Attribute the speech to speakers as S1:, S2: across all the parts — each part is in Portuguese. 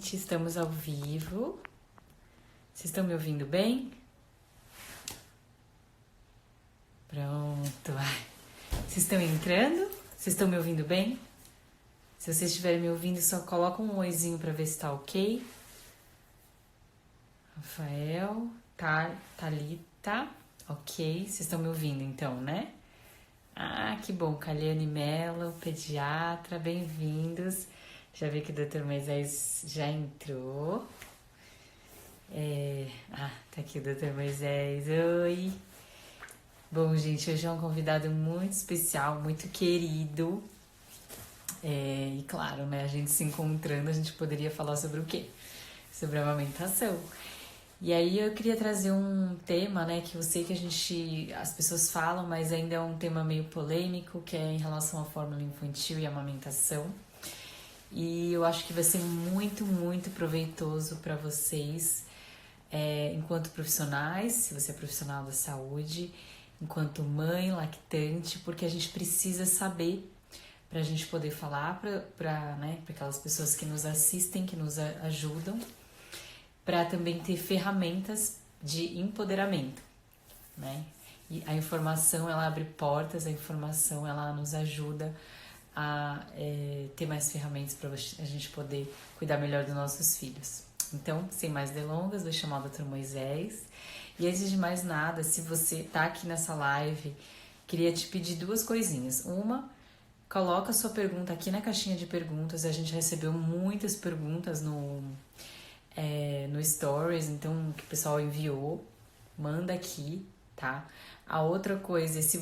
S1: gente, estamos ao vivo. Vocês estão me ouvindo bem? Pronto. Vocês estão entrando? Vocês estão me ouvindo bem? Se vocês estiverem me ouvindo, só coloca um oizinho para ver se tá ok. Rafael, Thalita, ok. Vocês estão me ouvindo então, né? Ah, que bom. Caliane Mello, pediatra, bem-vindos. Já vi que o Dr. Moisés já entrou. Tá aqui o Dr. Moisés. Oi. Bom, gente, hoje é um convidado muito especial, muito querido. E claro, né, a gente se encontrando, a gente poderia falar sobre o quê? Sobre a amamentação. E aí eu queria trazer um tema, né, que eu sei que as pessoas falam, mas ainda é um tema meio polêmico, que é em relação à fórmula infantil e amamentação. E eu acho que vai ser muito, muito proveitoso para vocês, enquanto profissionais, se você é profissional da saúde, enquanto mãe, lactante, porque a gente precisa saber para a gente poder falar para aquelas pessoas que nos assistem, que nos ajudam, para também ter ferramentas de empoderamento, né? E a informação, ela abre portas, a informação, ela nos ajuda a ter mais ferramentas para a gente poder cuidar melhor dos nossos filhos. Então, sem mais delongas, vou chamar o Dr. Moisés. E antes de mais nada, se você tá aqui nessa live, queria te pedir duas coisinhas. Uma, coloca a sua pergunta aqui na caixinha de perguntas. A gente recebeu muitas perguntas no Stories, então, que o pessoal enviou. Manda aqui, tá? A outra coisa, isso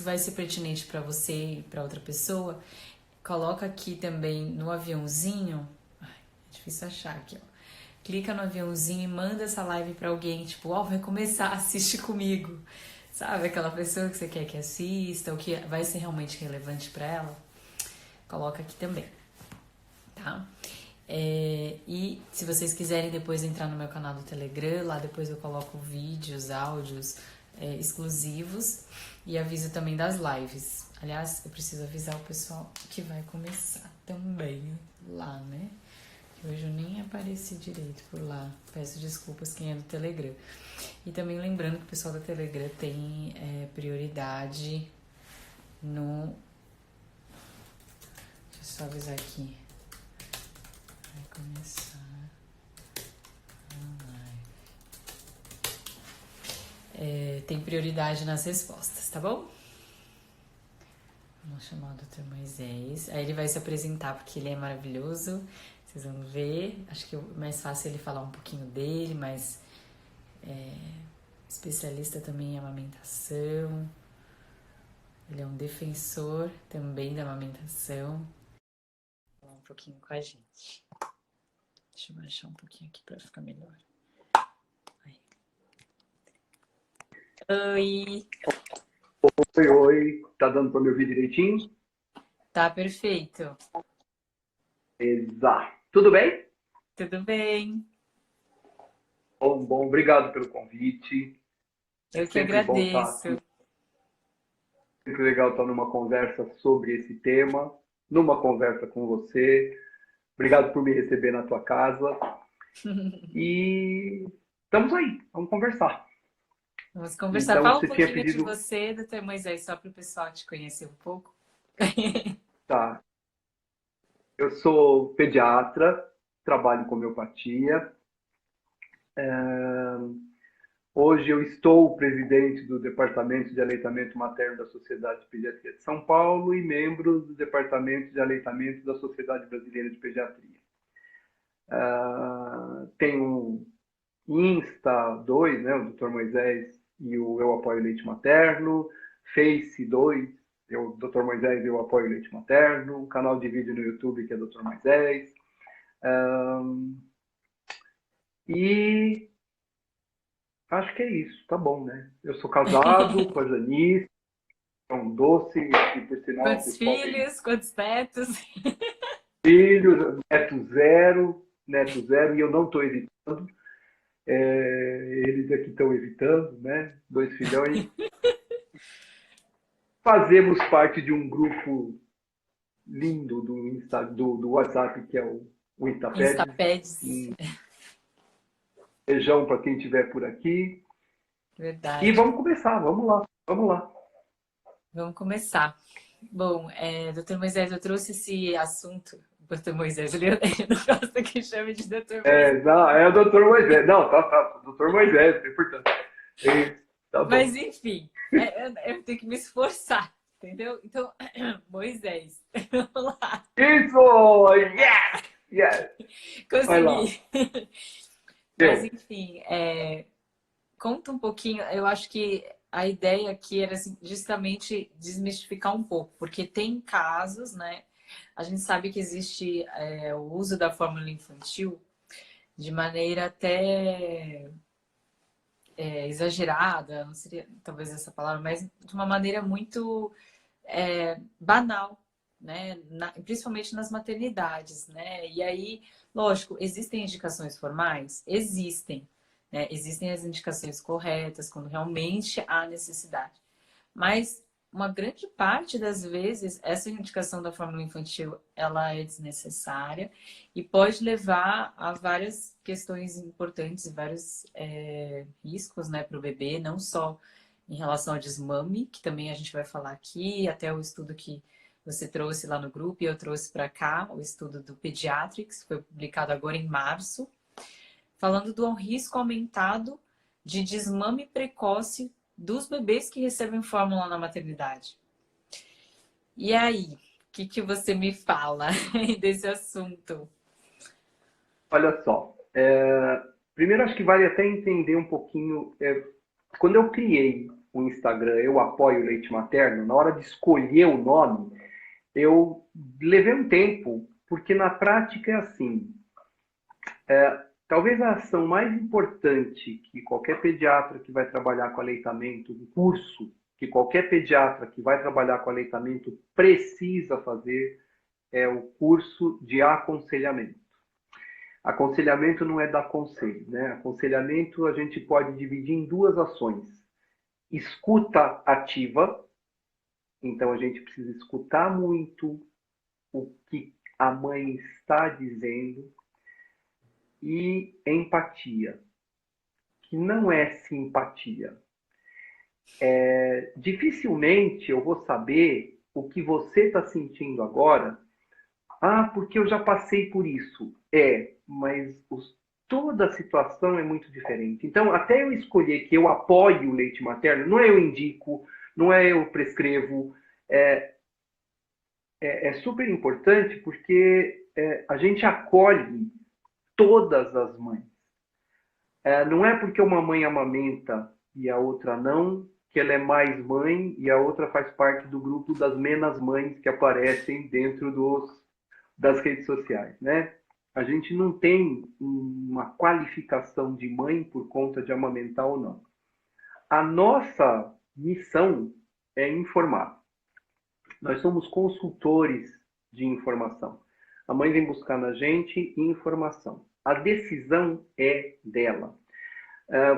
S1: vai ser pertinente para você e para outra pessoa, coloca aqui também no aviãozinho. Ai, é difícil achar aqui, ó. Clica no aviãozinho e manda essa live para alguém, tipo, vai começar, assiste comigo. Sabe, aquela pessoa que você quer que assista, ou que vai ser realmente relevante para ela, coloca aqui também, tá? E se vocês quiserem depois entrar no meu canal do Telegram, lá depois eu coloco vídeos, áudios exclusivos e aviso também das lives. Aliás, eu preciso avisar o pessoal que vai começar também lá, né? Que hoje eu nem apareci direito por lá. Peço desculpas quem é do Telegram. E também lembrando que o pessoal do Telegram tem prioridade no... Deixa eu só avisar aqui. Vai começar a live. Tem prioridade nas respostas, tá bom? Vamos chamar o Dr. Moisés. Aí ele vai se apresentar porque ele é maravilhoso. Vocês vão ver. Acho que é mais fácil ele falar um pouquinho dele, mas especialista também em amamentação. Ele é um defensor também da amamentação. Vou falar um pouquinho com a gente. Deixa eu baixar um pouquinho aqui para ficar melhor. Aí. Oi!
S2: Oi. Tá dando para me ouvir direitinho?
S1: Tá perfeito.
S2: Exato. Tudo bem?
S1: Tudo bem.
S2: Bom, obrigado pelo convite.
S1: Eu que
S2: sempre bom estar
S1: agradeço.
S2: aqui. Sempre legal estar numa conversa sobre esse tema, numa conversa com você. Obrigado por me receber na tua casa. E estamos aí, vamos conversar.
S1: Vamos conversar.
S2: Então,
S1: Fala um
S2: você tinha
S1: pouquinho de
S2: pedido...
S1: você, Dr. Moisés, só para o pessoal te conhecer um pouco.
S2: Tá. Eu sou pediatra, trabalho com homeopatia. Hoje eu estou presidente do Departamento de Aleitamento Materno da Sociedade de Pediatria de São Paulo e membro do Departamento de Aleitamento da Sociedade Brasileira de Pediatria. Tenho Insta 2, né, o Dr. Moisés e o Eu Apoio Leite Materno, Face 2, o Dr. Moisés e Eu Apoio Leite Materno, um canal de vídeo no YouTube que é Dr. Moisés. E acho que é isso, tá bom, né? Eu sou casado com a Janice, é um doce, e por sinal,
S1: Quantos filhos, quantos netos?
S2: filhos, neto zero, e eu não estou evitando. Eles aqui estão evitando, né? 2 filhões. Fazemos parte de um grupo lindo do WhatsApp, que é o o Instapeds.
S1: Instapeds.
S2: Beijão para quem estiver por aqui.
S1: Verdade.
S2: E vamos começar, vamos lá, vamos lá.
S1: Vamos começar. Bom, doutor Moisés, eu trouxe esse assunto. Doutor Moisés, ele não gosta que chame de doutor Moisés.
S2: Não, é o doutor Moisés. Não, tá. Doutor Moisés, é importante. Tá bom.
S1: Mas, enfim, eu tenho que me esforçar, entendeu? Então, Moisés, vamos lá.
S2: Isso! Yes!
S1: Consegui. Mas, enfim, conta um pouquinho. Eu acho que a ideia aqui era justamente desmistificar um pouco, porque tem casos, né? A gente sabe que existe o uso da fórmula infantil de maneira até exagerada, não seria talvez essa palavra, mas de uma maneira muito banal, né? Principalmente nas maternidades, né? E aí, lógico, existem indicações formais? Existem, né? Existem as indicações corretas, quando realmente há necessidade. Mas uma grande parte das vezes, essa indicação da fórmula infantil, ela é desnecessária e pode levar a várias questões importantes, vários riscos, né, para o bebê, não só em relação ao desmame, que também a gente vai falar aqui, até o estudo que você trouxe lá no grupo e eu trouxe para cá, o estudo do Pediatrics, que foi publicado agora em março, falando do risco aumentado de desmame precoce dos bebês que recebem fórmula na maternidade. E aí, o que você me fala desse assunto?
S2: Olha só, primeiro acho que vale até entender um pouquinho. Quando eu criei o Instagram, eu apoio o leite materno, na hora de escolher o nome, eu levei um tempo, porque na prática é assim. Talvez a ação mais importante que qualquer pediatra que vai trabalhar com aleitamento, um curso que qualquer pediatra que vai trabalhar com aleitamento precisa fazer, é o curso de aconselhamento. Aconselhamento não é dar conselho, né? Aconselhamento a gente pode dividir em duas ações. Escuta ativa, então a gente precisa escutar muito o que a mãe está dizendo, e empatia, que não é simpatia. Dificilmente eu vou saber o que você está sentindo agora. Porque eu já passei por isso. Mas toda a situação é muito diferente. Então, até eu escolher que eu apoio o leite materno, não é eu indico, não é eu prescrevo. É super importante porque a gente acolhe todas as mães. Não é porque uma mãe amamenta e a outra não, que ela é mais mãe e a outra faz parte do grupo das menos mães que aparecem dentro das redes sociais, né? A gente não tem uma qualificação de mãe por conta de amamentar ou não. A nossa missão é informar. Nós somos consultores de informação. A mãe vem buscar na gente informação. A decisão é dela.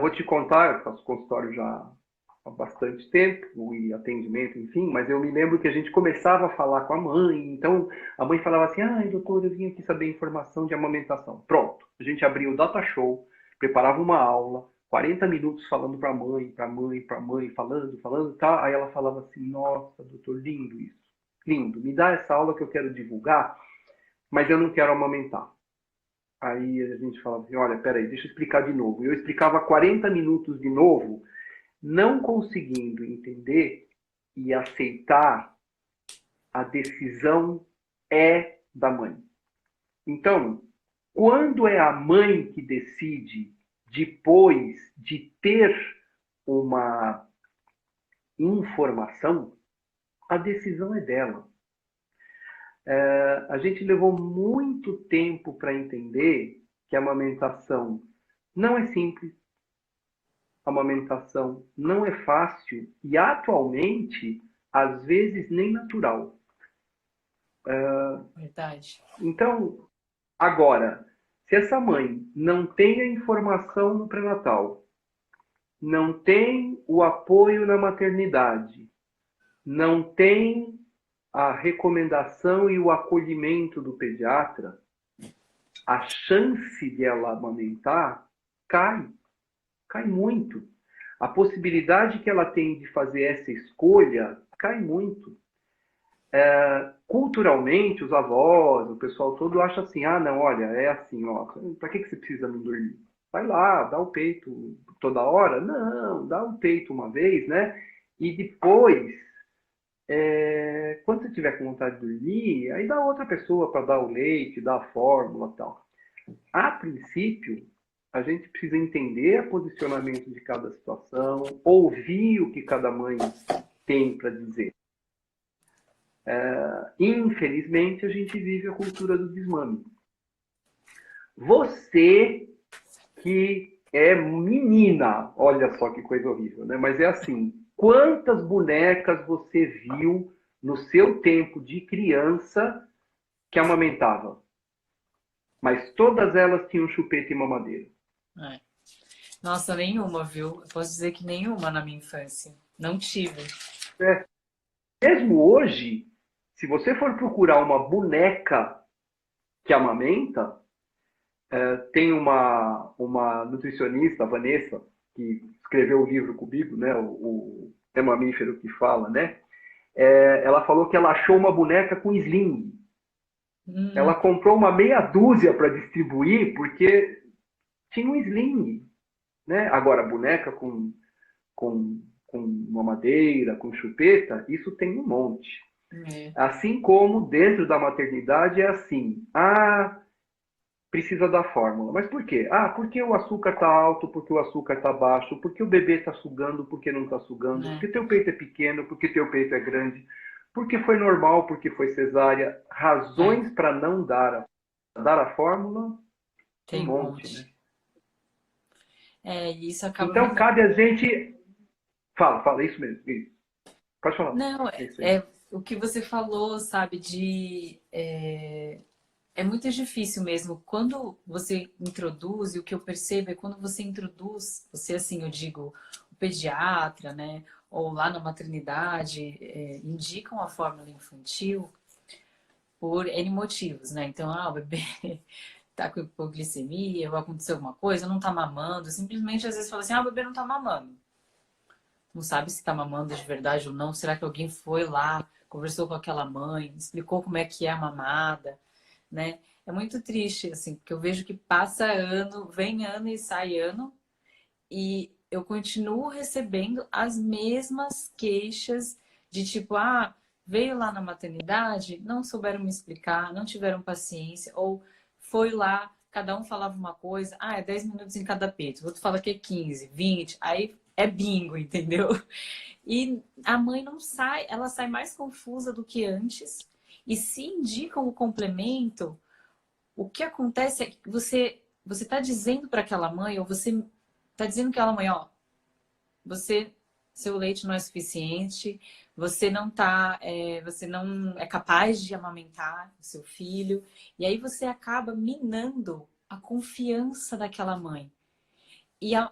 S2: Vou te contar, eu faço consultório já há bastante tempo, e atendimento, enfim, mas eu me lembro que a gente começava a falar com a mãe, então a mãe falava assim, doutor, eu vim aqui saber informação de amamentação. Pronto, a gente abria o data show, preparava uma aula, 40 minutos falando para a mãe, falando, tá? Aí ela falava assim, nossa, doutor, lindo isso, lindo, me dá essa aula que eu quero divulgar, mas eu não quero amamentar. Aí a gente falava assim, olha, peraí, deixa eu explicar de novo. Eu explicava 40 minutos de novo, não conseguindo entender e aceitar a decisão da mãe. Então, quando é a mãe que decide, depois de ter uma informação, a decisão é dela. A gente levou muito tempo para entender que a amamentação não é simples, a amamentação não é fácil e, atualmente, às vezes nem natural.
S1: Verdade.
S2: Então, agora, se essa mãe não tem a informação no pré-natal, não tem o apoio na maternidade, não tem a recomendação e o acolhimento do pediatra, a chance de ela amamentar cai muito. A possibilidade que ela tem de fazer essa escolha cai muito. Culturalmente, os avós, o pessoal todo acha assim, ah, não, olha, é assim, ó, para que você precisa não dormir? Vai lá, dá o peito toda hora? Não, dá o peito uma vez, né? E depois, quando você tiver com vontade de dormir, aí dá outra pessoa para dar o leite, dar a fórmula e tal. A princípio, a gente precisa entender o posicionamento de cada situação, ouvir o que cada mãe tem para dizer. Infelizmente, a gente vive a cultura do desmame. Você que é menina, olha só que coisa horrível, né? Mas é assim, quantas bonecas você viu no seu tempo de criança que amamentava? Mas todas elas tinham chupeta e mamadeira.
S1: É. Nossa, nenhuma, viu? Eu posso dizer que nenhuma na minha infância. Não tive.
S2: Mesmo hoje, se você for procurar uma boneca que amamenta, tem uma nutricionista, a Vanessa, que escreveu o livro comigo, né? O É Mamífero que Fala, né? Ela falou que ela achou uma boneca com sling. Ela comprou uma meia dúzia para distribuir porque tinha um sling, né? Agora, boneca com uma madeira, com chupeta, isso tem um monte. Assim como dentro da maternidade é assim, precisa da fórmula. Mas por quê? Porque o açúcar está alto, porque o açúcar está baixo, porque o bebê está sugando, porque não está sugando, porque teu peito é pequeno, porque teu peito é grande, porque foi normal, porque foi cesárea. Razões para não dar a fórmula,
S1: tem
S2: um monte. Né?
S1: Isso acaba
S2: Então, cabe a gente... Fala, isso mesmo. Isso. Pode falar.
S1: Não, o que você falou, sabe, é muito difícil mesmo. Quando você introduz, e o que eu percebo é quando você introduz, você assim, eu digo, o pediatra, né, ou lá na maternidade, indicam a fórmula infantil por N motivos, né? Então, o bebê tá com hipoglicemia, ou aconteceu alguma coisa, não tá mamando, simplesmente às vezes fala assim, o bebê não tá mamando. Não sabe se tá mamando de verdade ou não. Será que alguém foi lá, conversou com aquela mãe, explicou como é que é a mamada, né? É muito triste, assim, porque eu vejo que passa ano, vem ano e sai ano, e eu continuo recebendo as mesmas queixas de tipo, veio lá na maternidade, não souberam me explicar, não tiveram paciência, ou foi lá, cada um falava uma coisa, é 10 minutos em cada peito, o outro fala que é 15, 20, aí é bingo, entendeu? E a mãe não sai, ela sai mais confusa do que antes, e se indicam o complemento, o que acontece é que você está dizendo para aquela mãe, ou você está dizendo para aquela mãe, seu leite não é suficiente, você não é capaz de amamentar o seu filho, e aí você acaba minando a confiança daquela mãe. E a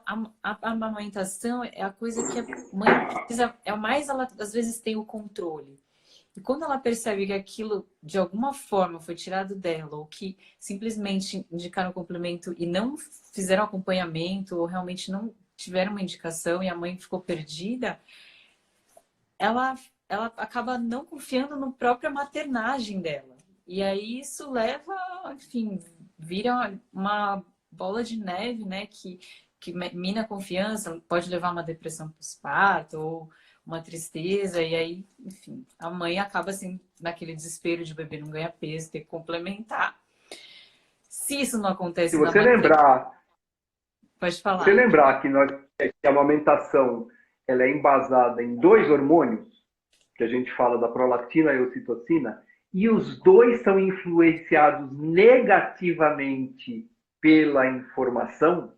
S1: amamentação é a coisa que a mãe precisa, ela às vezes tem o controle. E quando ela percebe que aquilo, de alguma forma, foi tirado dela, ou que simplesmente indicaram o complemento e não fizeram acompanhamento, ou realmente não tiveram uma indicação e a mãe ficou perdida, ela acaba não confiando na própria maternagem dela. E aí isso leva, enfim, vira uma bola de neve, né? Que mina a confiança, pode levar a uma depressão pós-parto, ou uma tristeza, e aí, enfim, a mãe acaba assim, naquele desespero de o bebê não ganhar peso, ter que complementar. Se isso não
S2: Se
S1: acontece na
S2: você
S1: maternidade,
S2: lembrar,
S1: pode
S2: você
S1: falar.
S2: lembrar que a amamentação ela é embasada em dois hormônios, que a gente fala da prolactina e ocitocina, e os dois são influenciados negativamente pela informação.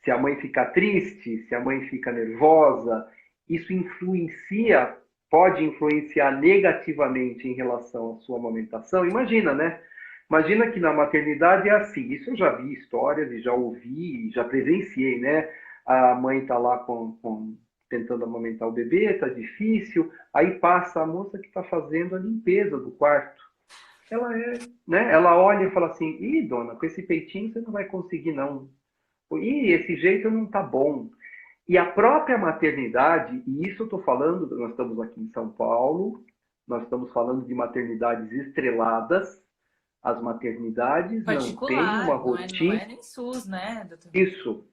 S2: Se a mãe fica triste, se a mãe fica nervosa, isso pode influenciar negativamente em relação à sua amamentação. Imagina, né? Imagina que na maternidade é assim. Isso eu já vi histórias e já ouvi, já presenciei, né? A mãe está lá tentando amamentar o bebê, está difícil. Aí passa a moça que está fazendo a limpeza do quarto. ela é, né? Ela olha e fala assim, ih, dona, com esse peitinho você não vai conseguir, não. Ih, esse jeito não tá bom. E a própria maternidade, e isso eu estou falando, nós estamos aqui em São Paulo, nós estamos falando de maternidades estreladas. As maternidades não têm uma
S1: Particular, não
S2: rotina.
S1: é nem SUS, né, doutor?
S2: Isso.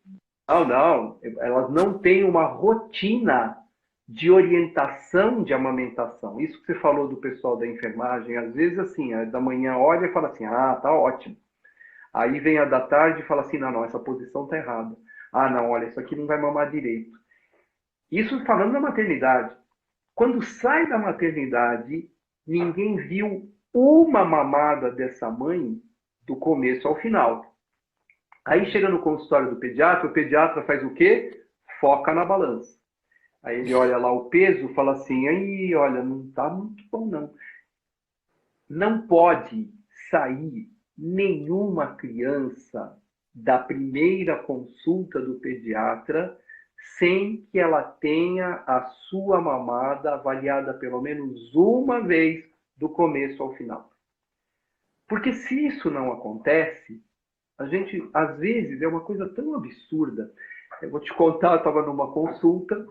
S2: Não, não. Elas não têm uma rotina de orientação de amamentação. Isso que você falou do pessoal da enfermagem, às vezes assim, a da manhã olha e fala assim, ah, tá ótimo. Aí vem a da tarde e fala assim, não, não, essa posição tá errada. Ah, não, olha, isso aqui não vai mamar direito. Isso falando da maternidade. Quando sai da maternidade, ninguém viu uma mamada dessa mãe do começo ao final. Aí chega no consultório do pediatra, o pediatra faz o quê? Foca na balança. Aí ele olha lá o peso, fala assim, aí, olha, não tá muito bom não. Não pode sair nenhuma criança da primeira consulta do pediatra sem que ela tenha a sua mamada avaliada pelo menos uma vez do começo ao final. Porque se isso não acontece, a gente, às vezes, é uma coisa tão absurda. Eu vou te contar, eu estava numa consulta,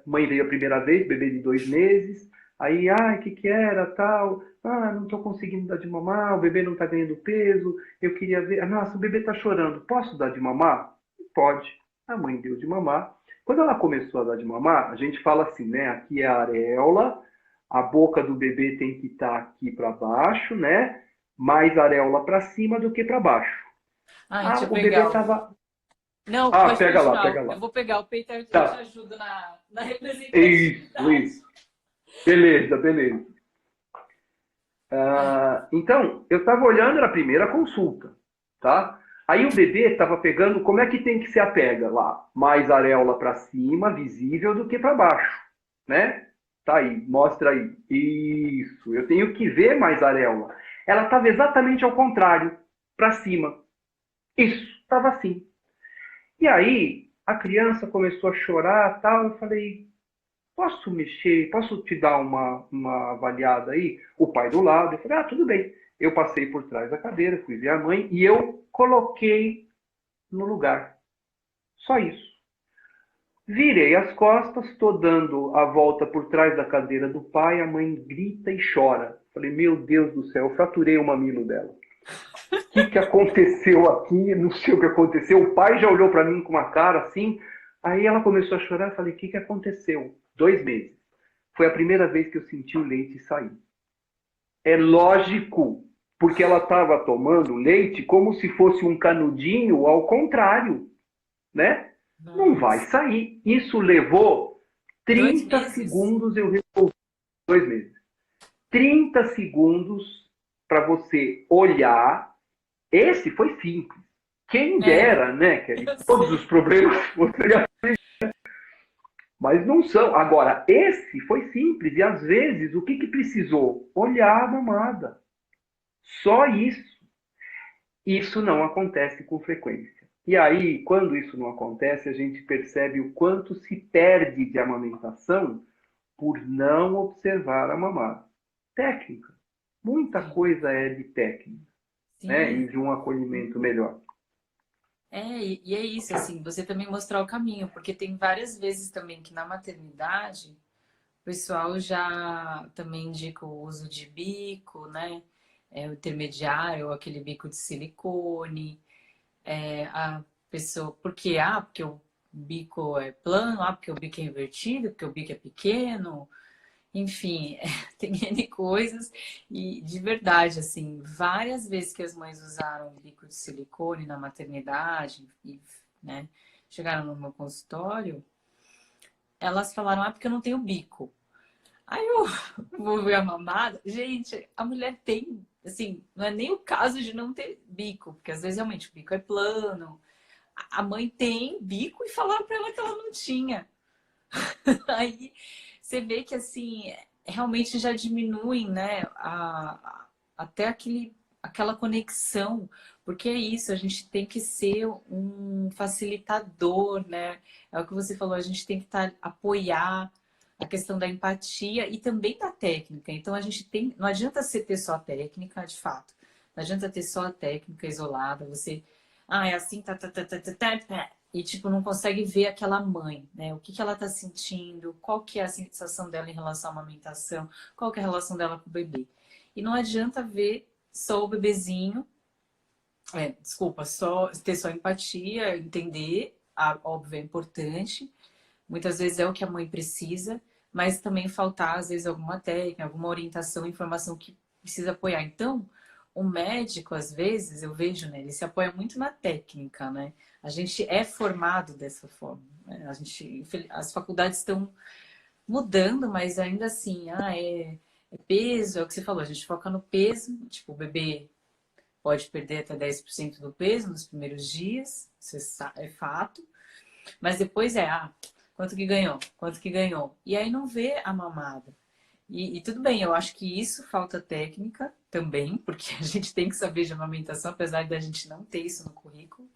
S2: mãe veio a primeira vez, bebê de 2 meses, aí, o que era, tal, não estou conseguindo dar de mamar, o bebê não está ganhando peso, eu queria ver, nossa, o bebê está chorando, posso dar de mamar? Pode. A mãe deu de mamar. Quando ela começou a dar de mamar, a gente fala assim, né, aqui é a areola, a boca do bebê tem que estar aqui para baixo, né, mais areola para cima do que para baixo.
S1: Ai, deixa eu
S2: O bebê
S1: pegar o...
S2: estava...
S1: Não, pode
S2: Pega lá,
S1: continuar.
S2: pega
S1: Eu
S2: lá.
S1: vou pegar o peito e eu te
S2: Tá.
S1: ajudo na
S2: Isso,
S1: representatividade.
S2: isso. Beleza, beleza.
S1: Ai,
S2: Então, eu estava olhando na primeira consulta, tá? Aí o bebê estava pegando, como é que tem que ser a pega lá? Mais areola para cima, visível, do que para baixo, né? Tá aí, mostra aí. Isso, eu tenho que ver mais areola. Ela estava exatamente ao contrário, para cima. Isso, estava assim. E aí, a criança começou a chorar, tal, eu falei, posso mexer, posso te dar uma avaliada aí? O pai do lado, eu falei, tudo bem. Eu passei por trás da cadeira, fui ver a mãe e eu coloquei no lugar. Só isso. Virei as costas, estou dando a volta por trás da cadeira do pai, a mãe grita e chora. Falei, meu Deus do céu, eu fraturei o mamilo dela. O que aconteceu aqui? Não sei o que aconteceu. O pai já olhou para mim com uma cara assim. Aí ela começou a chorar. Eu falei, o que aconteceu? 2 meses. Foi a primeira vez que eu senti o leite sair. É lógico, porque ela estava tomando leite como se fosse um canudinho ao contrário, né? Não vai
S1: nossa.
S2: sair. Isso levou
S1: Dois
S2: 30
S1: meses?
S2: segundos, eu resolvi. 2 meses. 30 segundos para você olhar. Esse foi simples. Quem
S1: É,
S2: dera, né, Kelly?
S1: eu
S2: Todos os
S1: sei.
S2: problemas você já... Mas não são. Agora, esse foi simples. E às vezes, o que precisou? Olhar a mamada. Só isso. Isso não acontece com frequência. E aí, quando isso não acontece, a gente percebe o quanto se perde de amamentação por não observar a mamada. Técnica. Muita
S1: Sim,
S2: coisa é de técnica, né? E
S1: sim.
S2: de um acolhimento melhor.
S1: E é isso, assim, você também mostrar o caminho, porque tem várias vezes também que na maternidade o pessoal já também indica o uso de bico, né? O intermediário, ou aquele bico de silicone. A pessoa, porque o bico é plano, porque o bico é invertido, porque o bico é pequeno, enfim, tem N coisas. E de verdade, assim, várias vezes que as mães usaram bico de silicone na maternidade e, né, chegaram no meu consultório, elas falaram, porque eu não tenho bico. Aí eu vou ver a mamada. Gente, a mulher tem, assim, não é nem o caso de não ter bico, porque às vezes realmente o bico é plano. A mãe tem bico e falaram pra ela que ela não tinha. Aí você vê que, assim, realmente já diminuem, né, até aquela conexão. Porque é isso, a gente tem que ser um facilitador, né? É o que você falou, a gente tem que apoiar. a questão da empatia e também da técnica. Então a gente tem, não adianta você ter só a técnica, de fato. Não adianta ter só a técnica isolada, você, é assim, e tipo não consegue ver aquela mãe, né? O que que ela tá sentindo, qual que é a sensação dela em relação à amamentação, qual que é a relação dela com o bebê. E não adianta ver só o bebezinho, desculpa, só ter só empatia, entender, óbvio, é importante. Muitas vezes é o que a mãe precisa, mas também faltar, às vezes, alguma técnica, alguma orientação, informação que precisa apoiar. Então, o médico, às vezes, eu vejo, né, ele se apoia muito na técnica, né? A gente é formado dessa forma, né? As faculdades estão mudando, mas ainda assim, é peso, é o que você falou, a gente foca no peso, tipo, o bebê pode perder até 10% do peso nos primeiros dias, isso é fato. Mas depois quanto que ganhou? Quanto que ganhou? E aí não vê a mamada. E tudo bem, eu acho que isso falta técnica também, porque a gente tem que saber de amamentação, apesar da gente não ter isso no currículo.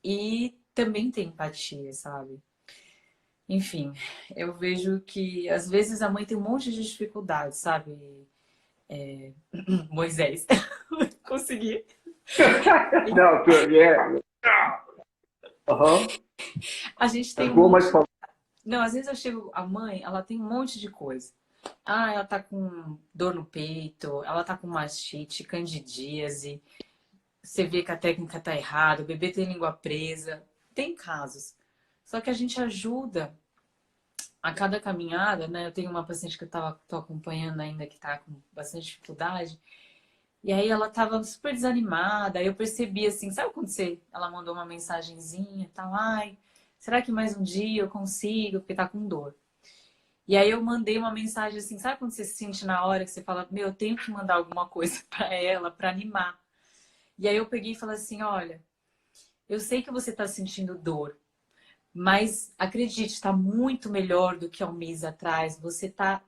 S1: E também tem empatia, sabe? Enfim, eu vejo que às vezes a mãe tem um monte de dificuldade, sabe? Moisés, consegui.
S2: Não, Aham.
S1: A gente tem
S2: Mas
S1: um
S2: vou
S1: monte.
S2: mais falar.
S1: Não, às vezes eu chego, a mãe, ela tem um monte de coisa. Ela tá com dor no peito, ela tá com mastite, candidíase, você vê que a técnica tá errada, o bebê tem língua presa. Tem casos. Só que a gente ajuda a cada caminhada, né? Eu tenho uma paciente que tô acompanhando ainda que tá com bastante dificuldade. E aí ela tava super desanimada. Aí eu percebi assim, sabe quando ela mandou uma mensagenzinha e tal, será que mais um dia eu consigo? Porque tá com dor. E aí eu mandei uma mensagem assim, sabe quando você se sente na hora que você fala, meu, eu tenho que mandar alguma coisa pra ela, pra animar. E aí eu peguei e falei assim, olha, eu sei que você tá sentindo dor, mas acredite, tá muito melhor do que há um mês atrás. Você tá,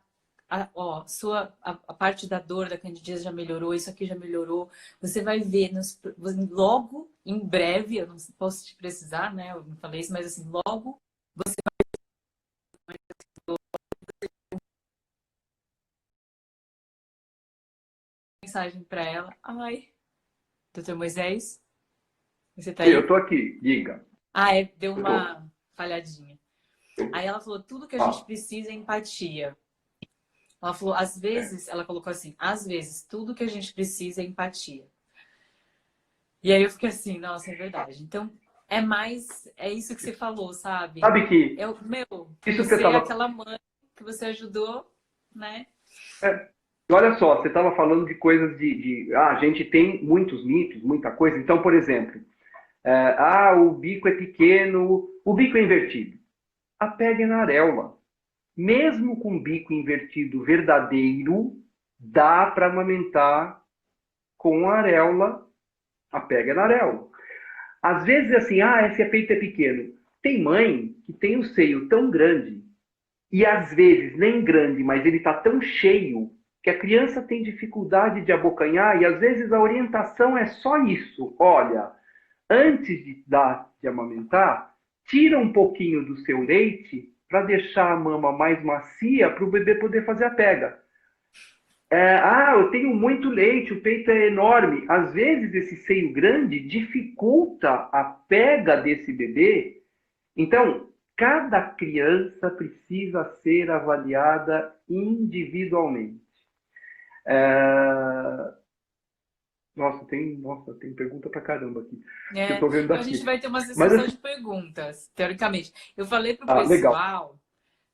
S1: a parte da dor, da candidíase já melhorou, isso aqui já melhorou. Você vai ver logo, em breve, eu não posso te precisar, né? Eu não falei isso, mas assim, logo mensagem pra ela. Doutor Moisés, você tá
S2: Eu
S1: aí?
S2: tô aqui, diga.
S1: Deu
S2: Eu tô.
S1: uma falhadinha. Aí ela falou, tudo que a gente
S2: Ah,
S1: precisa é empatia. Ela falou, às vezes, ela colocou assim, às vezes, tudo que a gente precisa é empatia. E aí eu fiquei assim, nossa, é verdade. Então, é isso que você falou, sabe?
S2: sabe que isso que você
S1: Você é
S2: estava.
S1: aquela mãe que você ajudou, né?
S2: Olha só, você estava falando de coisas a gente tem muitos mitos, muita coisa. Então, por exemplo, o bico é pequeno, o bico é invertido. A pega é na areola. Mesmo com bico invertido verdadeiro, dá para amamentar com a areola, a pega é na areola. Às vezes, assim, esse peito é pequeno. Tem mãe que tem o seio tão grande, e às vezes nem grande, mas ele está tão cheio, que a criança tem dificuldade de abocanhar, e às vezes a orientação é só isso. Olha, antes de amamentar, tira um pouquinho do seu leite para deixar a mama mais macia para o bebê poder fazer a pega. Eu tenho muito leite, o peito é enorme. Às vezes esse seio grande dificulta a pega desse bebê. Então, cada criança precisa ser avaliada individualmente. É, tem pergunta pra caramba aqui, que eu tô vendo
S1: Então a gente
S2: daqui.
S1: vai ter uma
S2: Mas
S1: sessão só
S2: assim,
S1: de perguntas, teoricamente. Eu falei pro
S2: legal.
S1: pessoal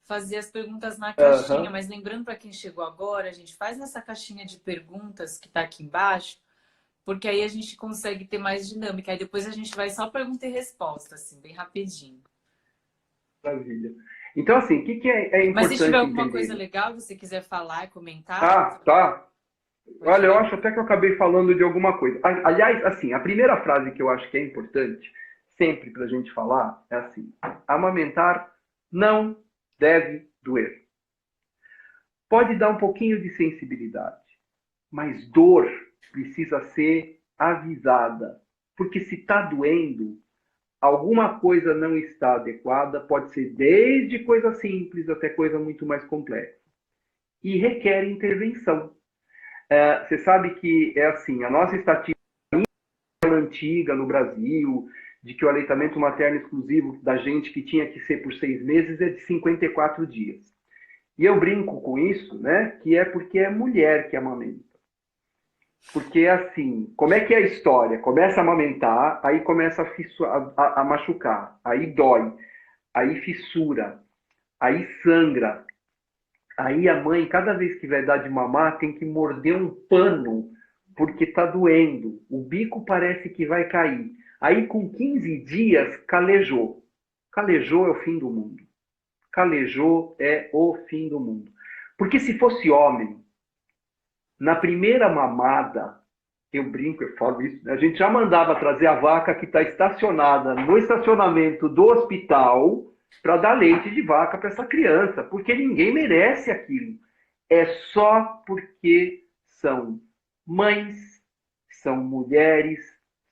S1: fazer as perguntas na caixinha,
S2: Aham.
S1: mas lembrando para quem chegou agora, a gente faz nessa caixinha de perguntas que tá aqui embaixo, porque aí a gente consegue ter mais dinâmica. Aí depois a gente vai só pergunta e resposta, assim, bem rapidinho.
S2: Maravilha. Então, assim, o que é
S1: Mas se tiver
S2: importante
S1: alguma coisa
S2: entender?
S1: legal que você quiser falar e comentar,
S2: Tá.
S1: pode
S2: Olha, eu
S1: falar.
S2: acho até que eu acabei falando de alguma coisa. Aliás, assim, a primeira frase que eu acho que é importante, sempre para a gente falar, é assim: amamentar não deve doer. Pode dar um pouquinho de sensibilidade, mas dor precisa ser avisada. Porque se está doendo, alguma coisa não está adequada, pode ser desde coisa simples até coisa muito mais complexa. E requer intervenção. Você sabe que é assim, a nossa estatística antiga no Brasil, de que o aleitamento materno exclusivo da gente que tinha que ser por 6 meses é de 54 dias. E eu brinco com isso, né? Que é porque é mulher que amamenta. Porque, assim, como é que é a história? Começa a amamentar, aí começa a machucar, aí dói, aí fissura, aí sangra. Aí a mãe, cada vez que vai dar de mamar, tem que morder um pano, porque está doendo. O bico parece que vai cair. Aí, com 15 dias, calejou. Calejou é o fim do mundo. Calejou é o fim do mundo. Porque se fosse homem, na primeira mamada, eu brinco, eu falo isso, né? A gente já mandava trazer a vaca que está estacionada no estacionamento do hospital para dar leite de vaca para essa criança, porque ninguém merece aquilo. É só porque são mães, são mulheres,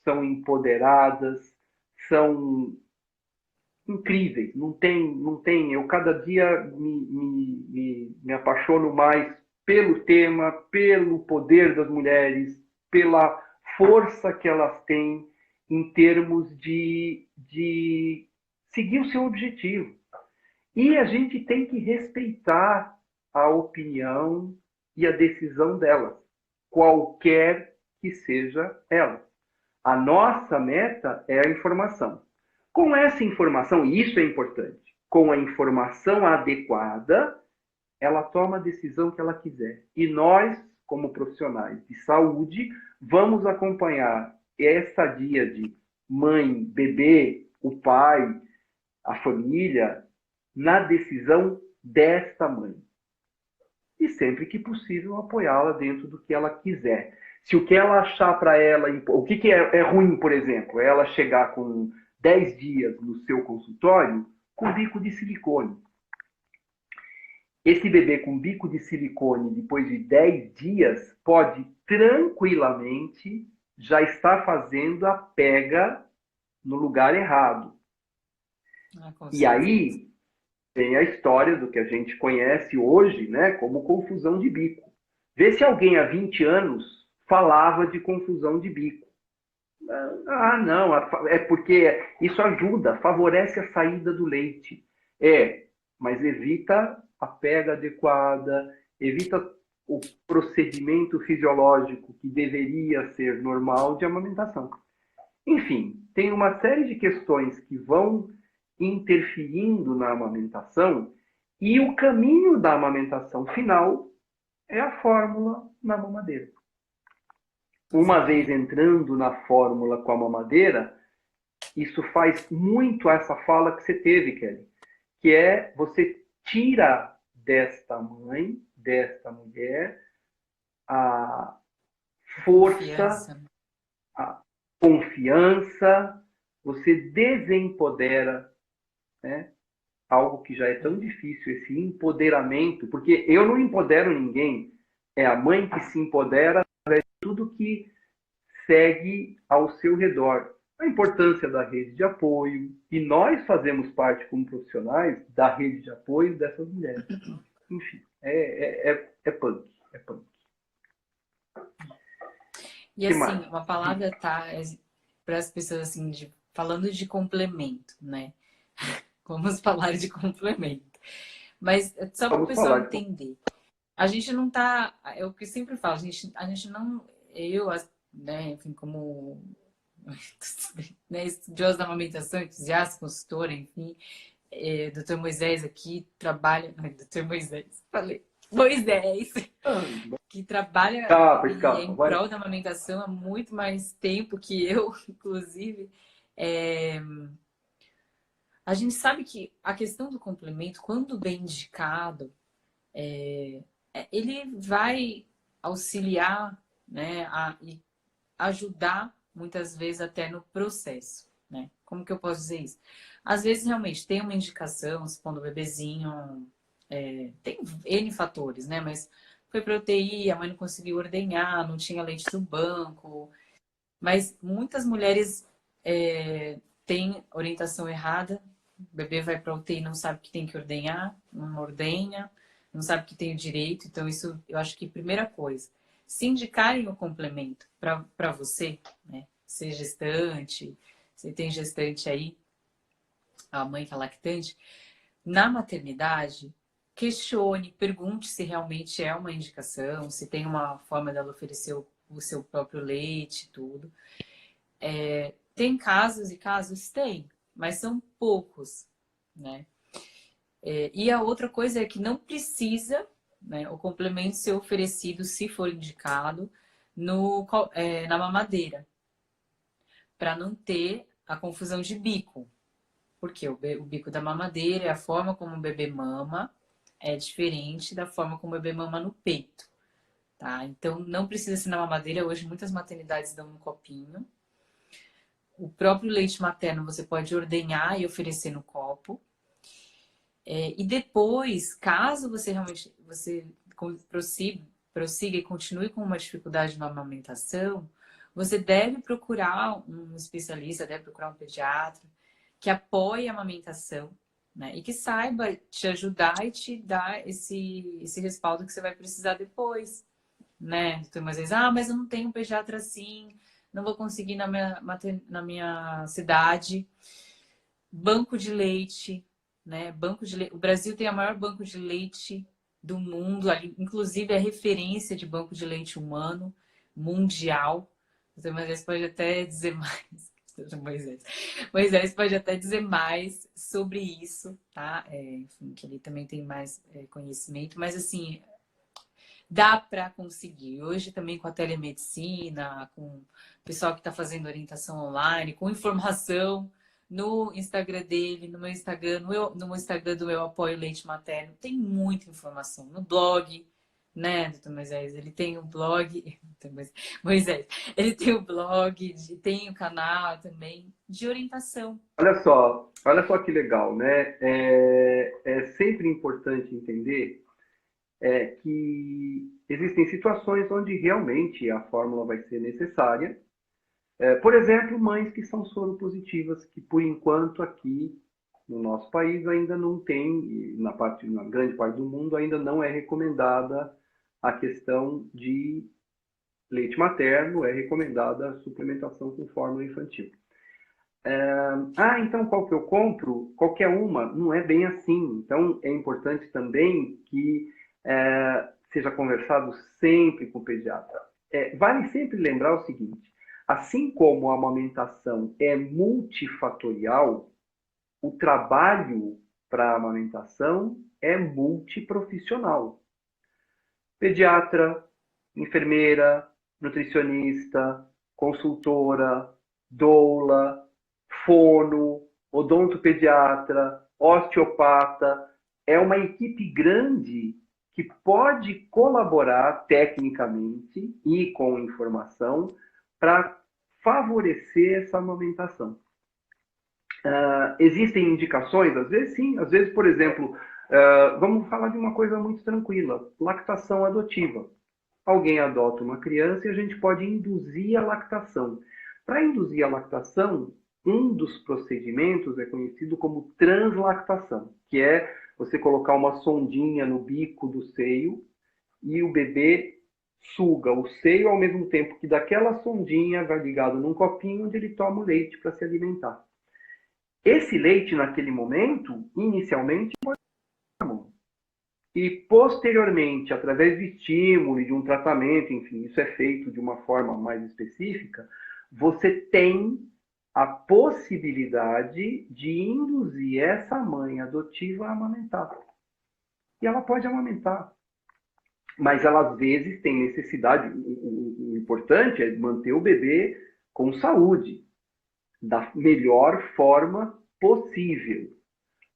S2: são empoderadas, são incríveis. Não tem. Eu cada dia me apaixono mais pelo tema, pelo poder das mulheres, pela força que elas têm em termos de seguir o seu objetivo. E a gente tem que respeitar a opinião e a decisão delas, qualquer que seja ela. A nossa meta é a informação. Com essa informação, e isso é importante, com a informação adequada, ela toma a decisão que ela quiser. E nós, como profissionais de saúde, vamos acompanhar essa dia de mãe, bebê, o pai, a família, na decisão desta mãe. E sempre que possível apoiá-la dentro do que ela quiser. Se o que ela achar para ela... O que é ruim, por exemplo? É ela chegar com 10 dias no seu consultório com bico de silicone. Esse bebê com bico de silicone, depois de 10 dias, pode tranquilamente já estar fazendo a pega no lugar errado. E aí tem a história do que a gente conhece hoje, né, como confusão de bico. Vê se alguém há 20 anos falava de confusão de bico. Ah, não, é porque isso ajuda, favorece a saída do leite. Mas evita a pega adequada, evita o procedimento fisiológico que deveria ser normal de amamentação. Enfim, tem uma série de questões que vão interferindo na amamentação e o caminho da amamentação final é a fórmula na mamadeira. Uma vez entrando na fórmula com a mamadeira, isso faz muito essa fala que você teve, Kelly, que é você tira desta mãe, desta mulher, a força, a confiança, você desempodera, né? Algo que já é tão difícil, esse empoderamento, porque eu não empodero ninguém, é a mãe que se empodera através de tudo que segue ao seu redor. A importância da rede de apoio, e nós fazemos parte como profissionais da rede de apoio dessas mulheres. Enfim, é punk, é punk.
S1: E assim, uma palavra tá para as pessoas assim, falando de complemento, né? Vamos falar de complemento. Mas só para o pessoal entender. A gente não tá. É o que eu sempre falo, a gente não. Eu, né, enfim, como né, estudiosa da amamentação, entusiasta, consultora, enfim, Dr. Moisés aqui trabalha. Dr. Moisés, falei. Moisés, que trabalha em prol da amamentação há muito mais tempo que eu, inclusive. A gente sabe que a questão do complemento, quando bem indicado, ele vai auxiliar, né, e ajudar muitas vezes até no processo, né? Como que eu posso dizer isso? Às vezes realmente tem uma indicação, se pondo o bebezinho, tem N fatores, né? Mas foi para UTI, a mãe não conseguiu ordenhar, não tinha leite no banco. Mas muitas mulheres tem orientação errada, o bebê vai para UTI e não sabe que tem que ordenhar, não ordenha, não sabe que tem o direito. Então, isso eu acho que primeira coisa, se indicarem o complemento para você, né? Ser gestante, você tem gestante aí, a mãe que é lactante, na maternidade, questione, pergunte se realmente é uma indicação, se tem uma forma dela oferecer o seu próprio leite, tudo. Tem casos e casos? Tem, mas são poucos, né? E a outra coisa é que não precisa, né, o complemento ser oferecido, se for indicado, na mamadeira, para não ter a confusão de bico. Porque o bico da mamadeira é a forma como o bebê mama, é diferente da forma como o bebê mama no peito, tá? Então, não precisa ser na mamadeira. Hoje, muitas maternidades dão um copinho. O próprio leite materno você pode ordenhar e oferecer no copo. E depois, caso você realmente prossiga e continue com uma dificuldade na amamentação, você deve procurar um especialista, deve procurar um pediatra que apoie a amamentação, né? E que saiba te ajudar e te dar esse respaldo que você vai precisar depois, né? Então, às vezes, mas eu não tenho um pediatra assim, não vou conseguir na minha cidade. Banco de leite, né? O Brasil tem a maior banco de leite do mundo, inclusive é referência de banco de leite humano mundial. Então, Moisés pode até dizer mais. Moisés pode até dizer mais sobre isso, tá? Enfim, que ele também tem mais conhecimento, mas assim, dá para conseguir. Hoje também com a telemedicina, com o pessoal que está fazendo orientação online, com informação no Instagram dele, no meu Instagram, no Instagram do Eu Apoio Leite Materno, tem muita informação. No blog, né, doutor Moisés? Ele tem o blog, Moisés, ele tem o blog, tem o canal também de orientação.
S2: Olha só que legal, né? É sempre importante entender que existem situações onde realmente a fórmula vai ser necessária. Por exemplo, mães que são soropositivas, que por enquanto aqui no nosso país ainda não tem, e na grande parte do mundo ainda não é recomendada a questão de leite materno, é recomendada a suplementação com fórmula infantil. Então qual que eu compro? Qualquer uma, não é bem assim. Então é importante também que seja conversado sempre com o pediatra. Vale sempre lembrar o seguinte, assim como a amamentação é multifatorial, o trabalho para a amamentação é multiprofissional. Pediatra, enfermeira, nutricionista, consultora, doula, fono, odontopediatra, osteopata. É uma equipe grande que pode colaborar tecnicamente e com informação para favorecer essa amamentação. Existem indicações? Às vezes sim. Às vezes, por exemplo, vamos falar de uma coisa muito tranquila. Lactação adotiva. Alguém adota uma criança e a gente pode induzir a lactação. Para induzir a lactação, um dos procedimentos é conhecido como translactação, que é você colocar uma sondinha no bico do seio e o bebê suga o seio ao mesmo tempo que daquela sondinha vai ligado num copinho onde ele toma o leite para se alimentar. Esse leite, naquele momento, inicialmente, pode ser bom. E, posteriormente, através de estímulo e de um tratamento, enfim, isso é feito de uma forma mais específica, você tem a possibilidade de induzir essa mãe adotiva a amamentar. E ela pode amamentar. Mas ela, às vezes, tem necessidade. O importante é manter o bebê com saúde, da melhor forma possível.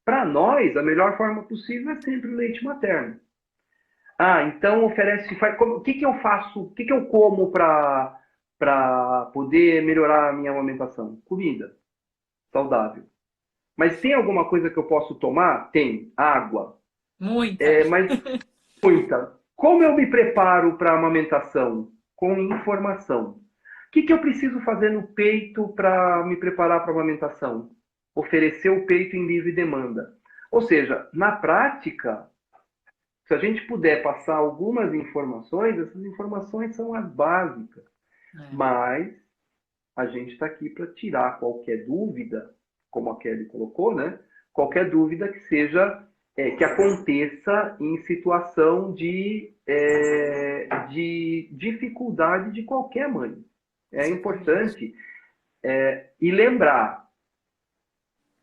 S2: Para nós, a melhor forma possível é sempre o leite materno. Então o que eu faço, o que eu como para poder melhorar a minha amamentação? Comida saudável. Mas tem alguma coisa que eu posso tomar? Tem. Água.
S1: Muita.
S2: Mas muita. Como eu me preparo para a amamentação? Com informação. O que eu preciso fazer no peito para me preparar para a amamentação? Oferecer o peito em livre demanda. Ou seja, na prática, se a gente puder passar algumas informações, essas informações são as básicas. Mas a gente está aqui para tirar qualquer dúvida, como a Kelly colocou, né? Qualquer dúvida que seja, que aconteça em situação de dificuldade de qualquer mãe. É importante e lembrar,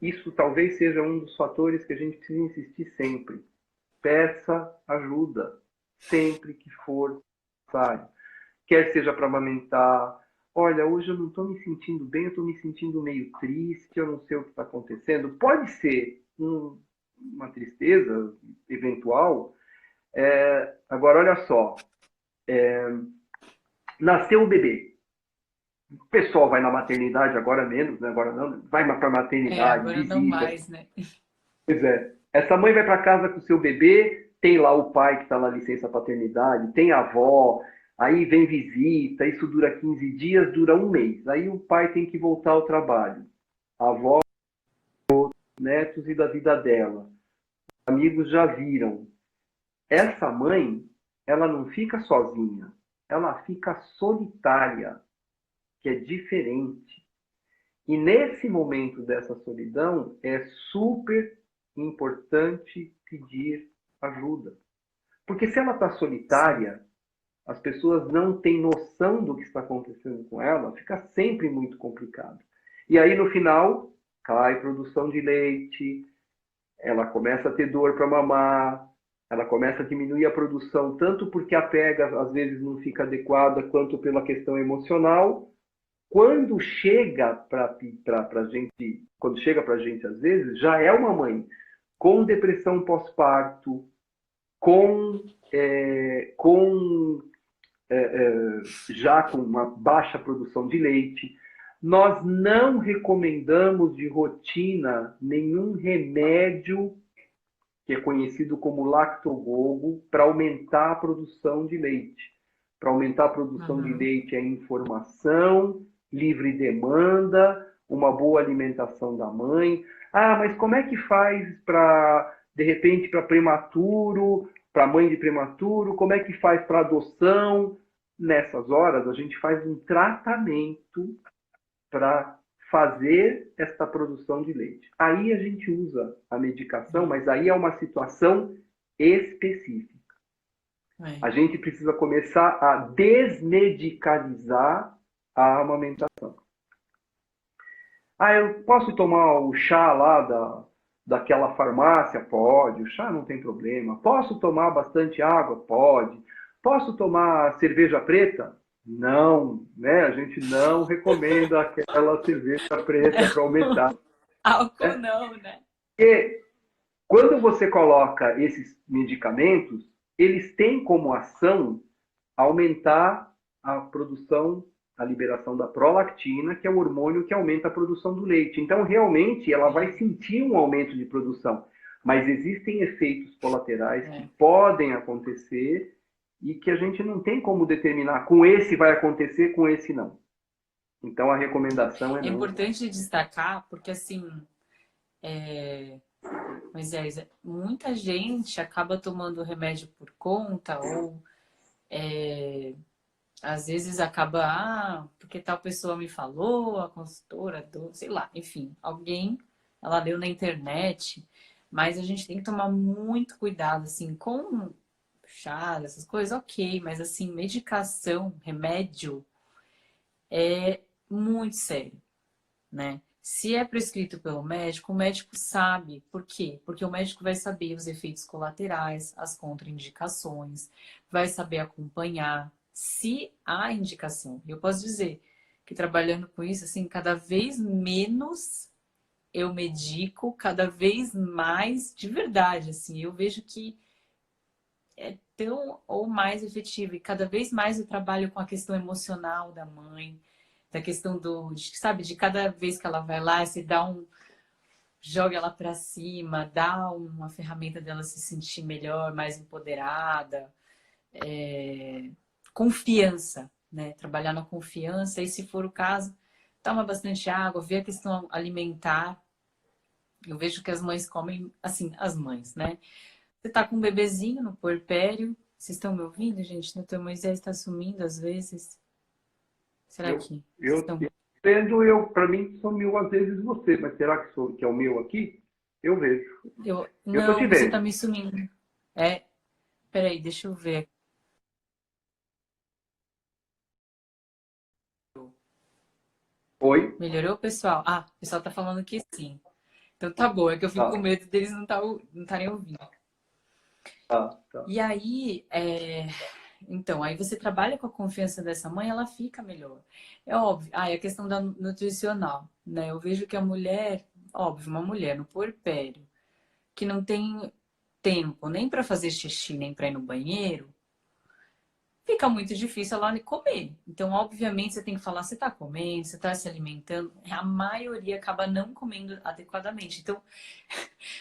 S2: isso talvez seja um dos fatores que a gente precisa insistir sempre. Peça ajuda, sempre que for necessário. Quer seja para amamentar, olha, hoje eu não estou me sentindo bem, eu estou me sentindo meio triste, eu não sei o que está acontecendo. Pode ser uma tristeza eventual. Agora, olha só, nasceu o bebê. O pessoal vai na maternidade, agora menos, né? Agora não, vai para a maternidade,
S1: agora
S2: visita.
S1: não mais, né?
S2: Pois é. Essa mãe vai para casa com o seu bebê, tem lá o pai que está na licença paternidade, tem a avó, aí vem visita, isso dura 15 dias, dura um mês. Aí o pai tem que voltar ao trabalho. A avó, netos e da vida dela. Amigos já viram. Essa mãe, ela não fica sozinha, ela fica solitária, que é diferente. E nesse momento dessa solidão, é super importante pedir ajuda. Porque se ela está solitária, as pessoas não têm noção do que está acontecendo com ela, fica sempre muito complicado. E aí, no final, cai produção de leite, ela começa a ter dor para mamar, ela começa a diminuir a produção, tanto porque a pega, às vezes, não fica adequada, quanto pela questão emocional. Quando chega para gente, quando chega para a gente, às vezes, já é uma mãe com depressão pós-parto, já com uma baixa produção de leite. Nós não recomendamos de rotina nenhum remédio que é conhecido como lactogogo para aumentar a produção de leite. Para aumentar a produção de leite é informação, livre demanda, uma boa alimentação da mãe. Ah, mas como é que faz para, de repente, para prematuro, para mãe de prematuro? Como é que faz para adoção? Nessas horas, a gente faz um tratamento para fazer esta produção de leite. Aí a gente usa a medicação, mas aí é uma situação específica. A gente precisa começar a desmedicalizar a amamentação. Ah, eu posso tomar o chá lá daquela farmácia? Pode. O chá não tem problema. Posso tomar bastante água? Pode. Posso tomar cerveja preta? Não, né? A gente não recomenda aquela cerveja preta para aumentar.
S1: Álcool não, né?
S2: E quando você coloca esses medicamentos, eles têm como ação aumentar a produção, a liberação da prolactina, que é o hormônio que aumenta a produção do leite. Então, realmente, ela vai sentir um aumento de produção. Mas existem efeitos colaterais que podem acontecer e que a gente não tem como determinar. Com esse vai acontecer, com esse não. Então, a recomendação é não.
S1: É importante destacar, porque assim, Moisés, muita gente acaba tomando remédio por conta ou às vezes acaba, porque tal pessoa me falou, a consultora, sei lá, enfim, alguém, ela leu na internet, mas a gente tem que tomar muito cuidado, assim, com chá, essas coisas, ok, mas assim, medicação, remédio, é muito sério, né? Se é prescrito pelo médico, o médico sabe. Por quê? Porque o médico vai saber os efeitos colaterais, as contraindicações, vai saber acompanhar se há indicação. Eu posso dizer que trabalhando com isso, assim, cada vez menos eu medico, cada vez mais de verdade, assim, eu vejo que é tão ou mais efetivo e cada vez mais eu trabalho com a questão emocional da mãe, da questão sabe, de cada vez que ela vai lá, você joga ela para cima, dá uma ferramenta dela se sentir melhor, mais empoderada, confiança. né? Trabalhar na confiança e, se for o caso, toma bastante água, vê a questão alimentar. Eu vejo que as mães comem, assim, as mães, né? Você tá com um bebezinho no puerpério. Vocês estão me ouvindo, gente? Doutor Moisés está sumindo às vezes. Será
S2: Eu,
S1: que vocês
S2: eu,
S1: estão...
S2: eu para mim sumiu às vezes você, mas será que é o meu aqui? Eu vejo. Eu tô te
S1: Não, você tá
S2: vendo.
S1: me sumindo. É, peraí, deixa eu ver.
S2: Oi?
S1: Melhorou, pessoal? Ah, o pessoal tá falando que sim. Então tá bom, é que eu fico com
S2: Tá,
S1: medo deles não estarem ouvindo.
S2: tá.
S1: E aí, então, aí você trabalha com a confiança dessa mãe, ela fica melhor. É óbvio. Ah, e a questão da nutricional, né? Eu vejo que a mulher, óbvio, uma mulher no puerpério, que não tem tempo nem para fazer xixi, nem para ir no banheiro, fica muito difícil ela comer. Então, obviamente, você tem que falar, você está comendo, você está se alimentando. A maioria acaba não comendo adequadamente. Então,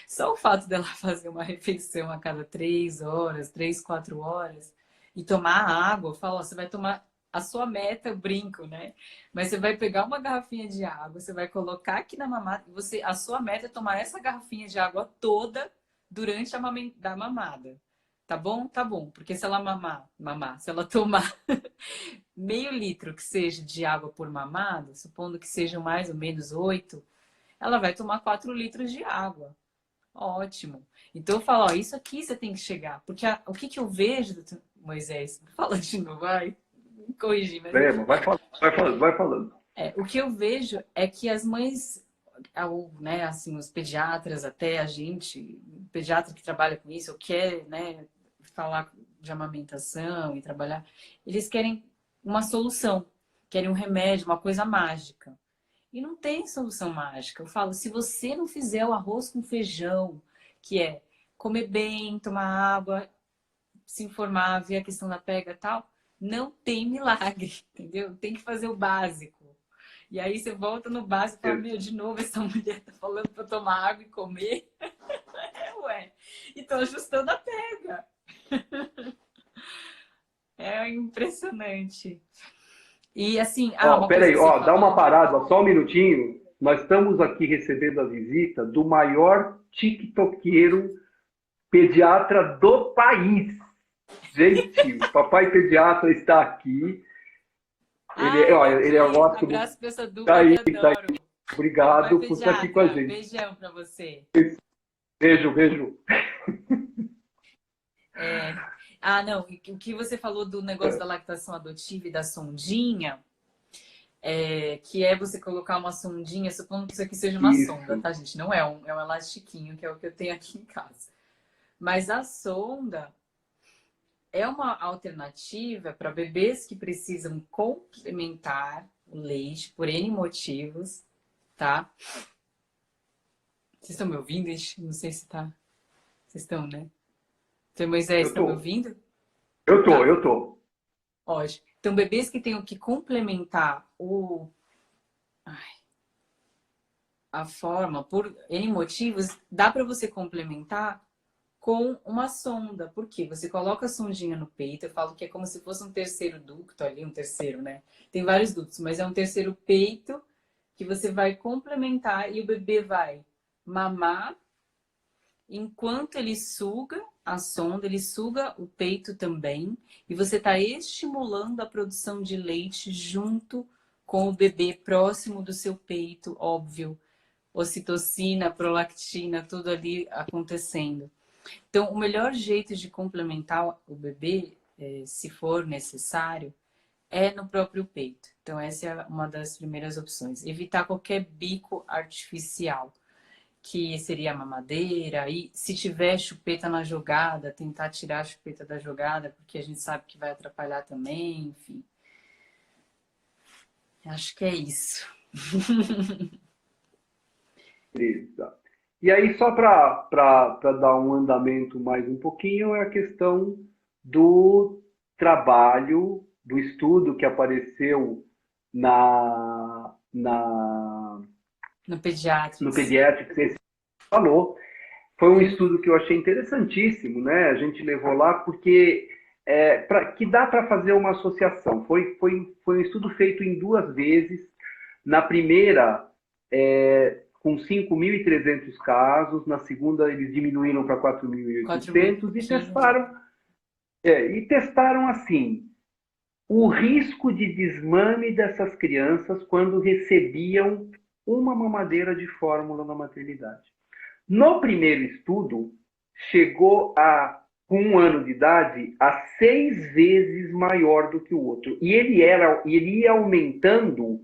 S1: só o fato dela fazer uma refeição a cada 3 horas, 3, 4 horas, e tomar água, fala, ó, você vai tomar a sua meta, eu brinco, né? Mas você vai pegar uma garrafinha de água, você vai colocar aqui na mamada, a sua meta é tomar essa garrafinha de água toda durante da mamada. Tá bom? Tá bom. Porque se ela se ela tomar meio litro que seja de água por mamada, supondo que sejam mais ou menos 8, ela vai tomar 4 litros de água. Ótimo. Então eu falo, ó, isso aqui você tem que chegar. Porque o que, que eu vejo, doutor Moisés? Fala de novo, vai. Me corrigir, mas
S2: Lema, vai falando, vai falando, vai falando.
S1: o que eu vejo é que as mães, né, assim, os pediatras, até a gente, pediatra que trabalha com isso, ou quer, né, falar de amamentação e trabalhar, eles querem uma solução, querem um remédio, uma coisa mágica. E não tem solução mágica. Eu falo, se você não fizer o arroz com feijão, que é comer bem, tomar água, se informar, ver a questão da pega e tal, não tem milagre, entendeu? Tem que fazer o básico. E aí você volta no básico e fala, meu, de novo essa mulher tá falando para tomar água e comer. Ué, e tô ajustando a pega. É impressionante. E assim,
S2: Ó,
S1: uma coisa
S2: peraí,
S1: que você
S2: ó, dá uma
S1: falou.
S2: parada, só um minutinho. Nós estamos aqui recebendo a visita do maior tiktokeiro pediatra do país. Gente, o papai pediatra está aqui.
S1: Ai,
S2: Ó,
S1: bom
S2: ele é o
S1: dia!
S2: nosso.
S1: Abraço pra essa
S2: Tá
S1: dupla que
S2: aí, tá aí.
S1: adoro. Papai
S2: Obrigado por estar aqui com a
S1: pediatra,
S2: gente.
S1: beijão pra você.
S2: Beijo, beijo.
S1: É... Ah, não, o que você falou do negócio da lactação adotiva e da sondinha, que é você colocar uma sondinha, supondo que isso aqui seja uma sonda,
S2: Isso.
S1: tá, gente? Não é é um elastiquinho, que é o que eu tenho aqui em casa. Mas a sonda é uma alternativa para bebês que precisam complementar o leite por N motivos, tá? Vocês estão me ouvindo? Ixi, não sei se tá. Vocês estão, né? Então, Moisés,
S2: Eu
S1: estão me
S2: tô.
S1: ouvindo?
S2: Eu tô,
S1: Tá,
S2: eu tô.
S1: ótimo. Então, bebês que tenham que complementar a forma por N motivos, dá para você complementar com uma sonda. Por quê? Você coloca a sondinha no peito, eu falo que é como se fosse um terceiro ducto ali, um terceiro, né? Tem vários ductos, mas é um terceiro peito que você vai complementar e o bebê vai mamar enquanto ele suga a sonda, ele suga o peito também, e você está estimulando a produção de leite junto com o bebê próximo do seu peito, óbvio, ocitocina, prolactina, tudo ali acontecendo. Então, o melhor jeito de complementar o bebê, se for necessário, é no próprio peito. Então, essa é uma das primeiras opções. Evitar qualquer bico artificial, que seria a mamadeira, e se tiver chupeta na jogada, tentar tirar a chupeta da jogada, porque a gente sabe que vai atrapalhar também, enfim. Acho que é isso.
S2: Beleza. E aí, só para dar um andamento mais um pouquinho, é a questão do trabalho, do estudo que apareceu na,
S1: No
S2: no
S1: Pediatrics.
S2: Pediatrics, que você falou. Foi um estudo que eu achei interessantíssimo, né? A gente levou lá porque que dá para fazer uma associação. Foi um estudo feito em 2 vezes. Na primeira, com 5.300 casos, na segunda eles diminuíram para 4.800 e testaram assim o risco de desmame dessas crianças quando recebiam uma mamadeira de fórmula na maternidade. No primeiro estudo, chegou com 1 ano de idade, a 6 vezes maior do que o outro. E ele ia aumentando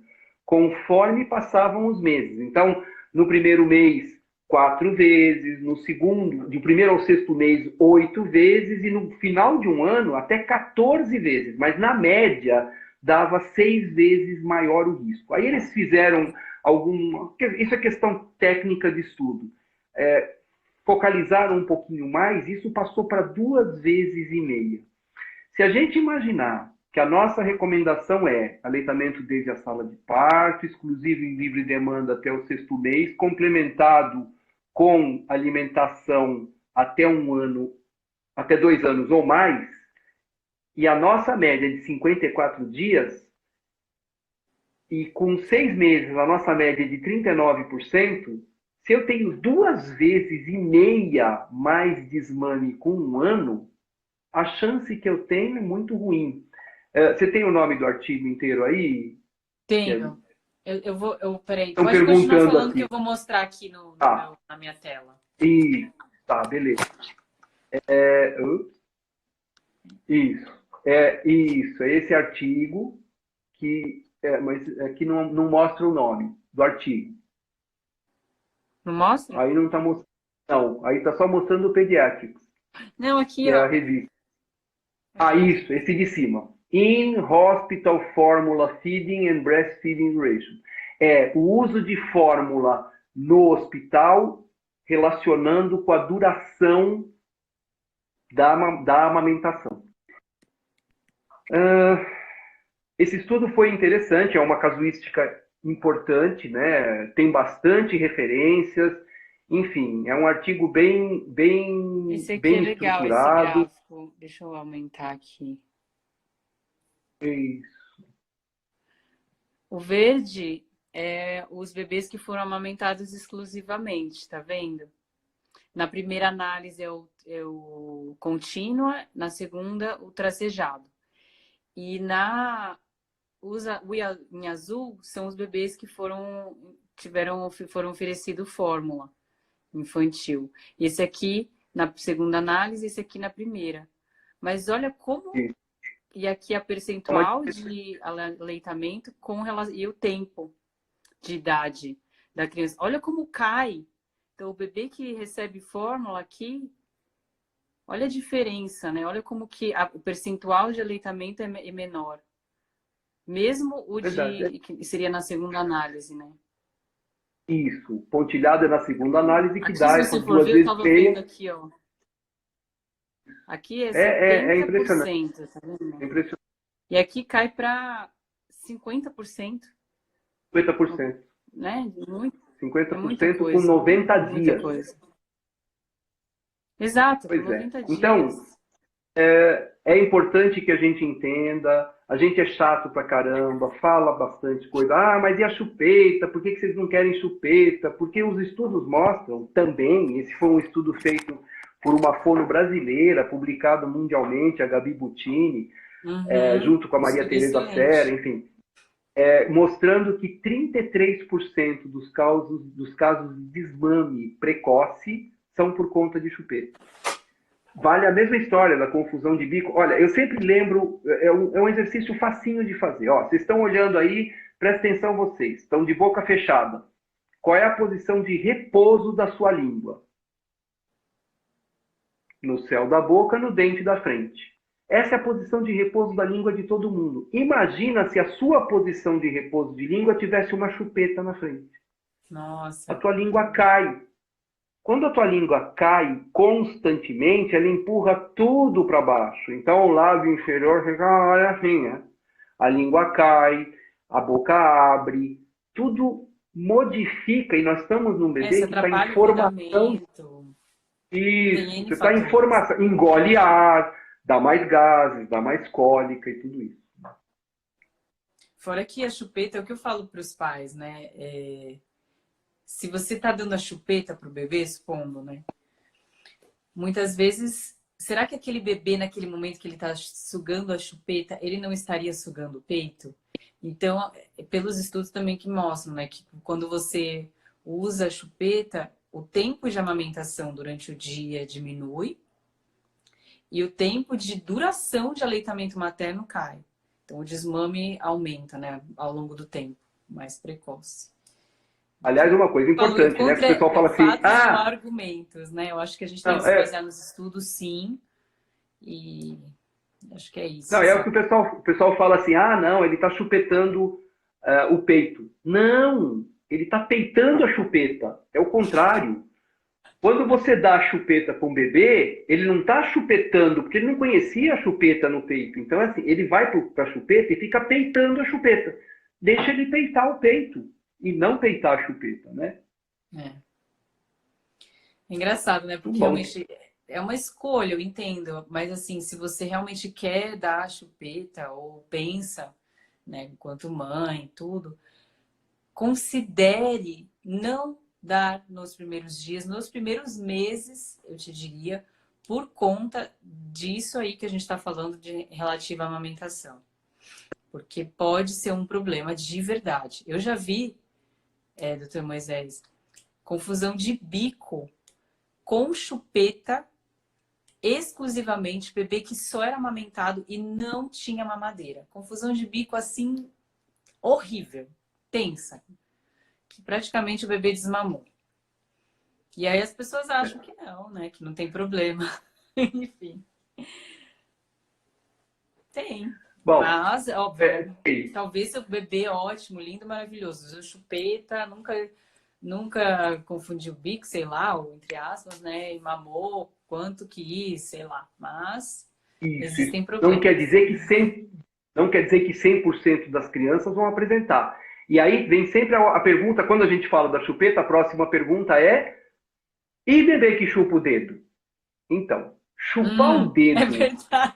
S2: conforme passavam os meses. Então, no primeiro mês, 4 vezes, no segundo, de primeiro ao sexto mês, 8 vezes, e no final de 1 ano, até 14 vezes. Mas, na média, dava 6 vezes maior o risco. Aí eles fizeram isso é questão técnica de estudo. Focalizaram um pouquinho mais, isso passou para 2,5 vezes. Se a gente imaginar que a nossa recomendação é aleitamento desde a sala de parto, exclusivo em livre demanda até o sexto mês, complementado com alimentação até 1 ano, até 2 anos ou mais, e a nossa média de 54 dias, e com 6 meses a nossa média de 39%, se eu tenho 2,5 vezes mais desmame com 1 ano, a chance que eu tenho é muito ruim. Você tem o nome do artigo inteiro aí?
S1: Tenho. Peraí,
S2: Estão
S1: pode continuar
S2: perguntando
S1: falando
S2: aqui.
S1: que eu vou mostrar aqui na minha tela.
S2: Tá, beleza. Isso, é esse artigo mas aqui não mostra o nome do artigo.
S1: Não mostra?
S2: Aí não está mostrando. Não, aí está só mostrando o Pediatrics.
S1: Não, aqui,
S2: que é a revista. Isso, esse de cima. In Hospital Formula Feeding and Breastfeeding Duration. É o uso de fórmula no hospital relacionando com a duração da amamentação. Esse estudo foi interessante, é uma casuística importante, né? Tem bastante referências, enfim, é um artigo bem
S1: esse aqui
S2: bem
S1: é legal,
S2: estruturado.
S1: esse gráfico. Deixa eu aumentar aqui.
S2: Isso.
S1: O verde é os bebês que foram amamentados exclusivamente, tá vendo? Na primeira análise é o contínua, na segunda o tracejado. E em azul são os bebês que foram oferecido fórmula infantil. Esse aqui na segunda análise, esse aqui na primeira. Mas olha como... E aqui a percentual de aleitamento e o tempo de idade da criança. Olha como cai. Então, o bebê que recebe fórmula aqui, olha a diferença, né? Olha como que o percentual de aleitamento é menor. Mesmo que seria na segunda análise, né?
S2: Isso, pontilhado é na segunda análise que
S1: aqui,
S2: dá
S1: essas 2 vezes. Eu estava vendo aqui, ó. Aqui é 70%,
S2: impressionante.
S1: Tá vendo?
S2: É impressionante.
S1: E aqui cai para 50%.
S2: 50%.
S1: Né?
S2: 50% com 90 dias.
S1: Coisa. Exato,
S2: pois
S1: com 90 dias.
S2: Então, é importante que a gente entenda. A gente é chato pra caramba, fala bastante coisa. Mas e a chupeta? Por que vocês não querem chupeta? Porque os estudos mostram também, esse foi um estudo feito por uma fono brasileira, publicado mundialmente, a Gabi Buttini, junto com a Maria Tereza Serra, enfim, mostrando que 33% dos casos de desmame precoce são por conta de chupeta. Vale a mesma história da confusão de bico. Olha, eu sempre lembro, é um exercício facinho de fazer. Vocês estão olhando aí, presta atenção vocês, estão de boca fechada. Qual é a posição de repouso da sua língua? No céu da boca, no dente da frente. Essa é a posição de repouso da língua de todo mundo. Imagina se a sua posição de repouso de língua tivesse uma chupeta na frente.
S1: Nossa.
S2: A tua língua cai. Quando a tua língua cai constantemente, ela empurra tudo para baixo. Então, o lábio inferior fica assim, né? A língua cai, a boca abre, tudo modifica. E nós estamos num bebê que está em formação. Isso, você está em formação. Engole ar, dá mais gases, dá mais cólica e tudo isso.
S1: Fora que a chupeta, é o que eu falo para os pais, né? Se você tá dando a chupeta pro bebê, supondo, né? Muitas vezes, será que aquele bebê, naquele momento que ele tá sugando a chupeta, ele não estaria sugando o peito? Então, pelos estudos também que mostram, né? Que quando você usa a chupeta, o tempo de amamentação durante o dia diminui e o tempo de duração de aleitamento materno cai. Então, o desmame aumenta, né? Ao longo do tempo, mais precoce.
S2: Aliás, uma coisa
S1: Falando
S2: importante, né? Que o
S1: contra
S2: pessoal fala assim,
S1: fatos não argumentos, né? Eu acho que a gente tem que
S2: não,
S1: se basear nos estudos, sim, e acho que é isso,
S2: não, é o que
S1: assim.
S2: o pessoal fala assim, não, ele está chupetando o peito. Não, ele está peitando a chupeta. É o contrário. Quando você dá a chupeta para um bebê, ele não está chupetando, porque ele não conhecia a chupeta no peito. Então, assim, ele vai para a chupeta e fica peitando a chupeta. Deixa ele peitar o peito e não peitar a chupeta, né?
S1: É. Engraçado, né?
S2: Muito
S1: Porque
S2: bom.
S1: realmente é uma escolha, eu entendo. Mas assim, se você realmente quer dar a chupeta ou pensa, né, enquanto mãe, tudo, considere não dar nos primeiros dias, nos primeiros meses, eu te diria, por conta disso aí que a gente está falando de relativa à amamentação. Porque pode ser um problema de verdade. Eu já vi, doutor Moisés, confusão de bico com chupeta exclusivamente, bebê que só era amamentado e não tinha mamadeira. Confusão de bico assim, horrível, tensa, que praticamente o bebê desmamou. E aí as pessoas acham que não, né? Que não tem problema. Enfim, tem.
S2: Bom,
S1: Mas, óbvio,
S2: sim.
S1: talvez seu bebê ótimo, lindo, maravilhoso. Usou chupeta, nunca confundiu o bico, sei lá, ou entre aspas, né? E mamou quanto quis, sei lá. Mas
S2: Isso
S1: existem
S2: não quer
S1: problemas.
S2: dizer que 100% das crianças vão apresentar. E aí vem sempre a pergunta, quando a gente fala da chupeta, a próxima pergunta é: e bebê que chupa o dedo? Então, chupar o
S1: É
S2: dedo
S1: verdade.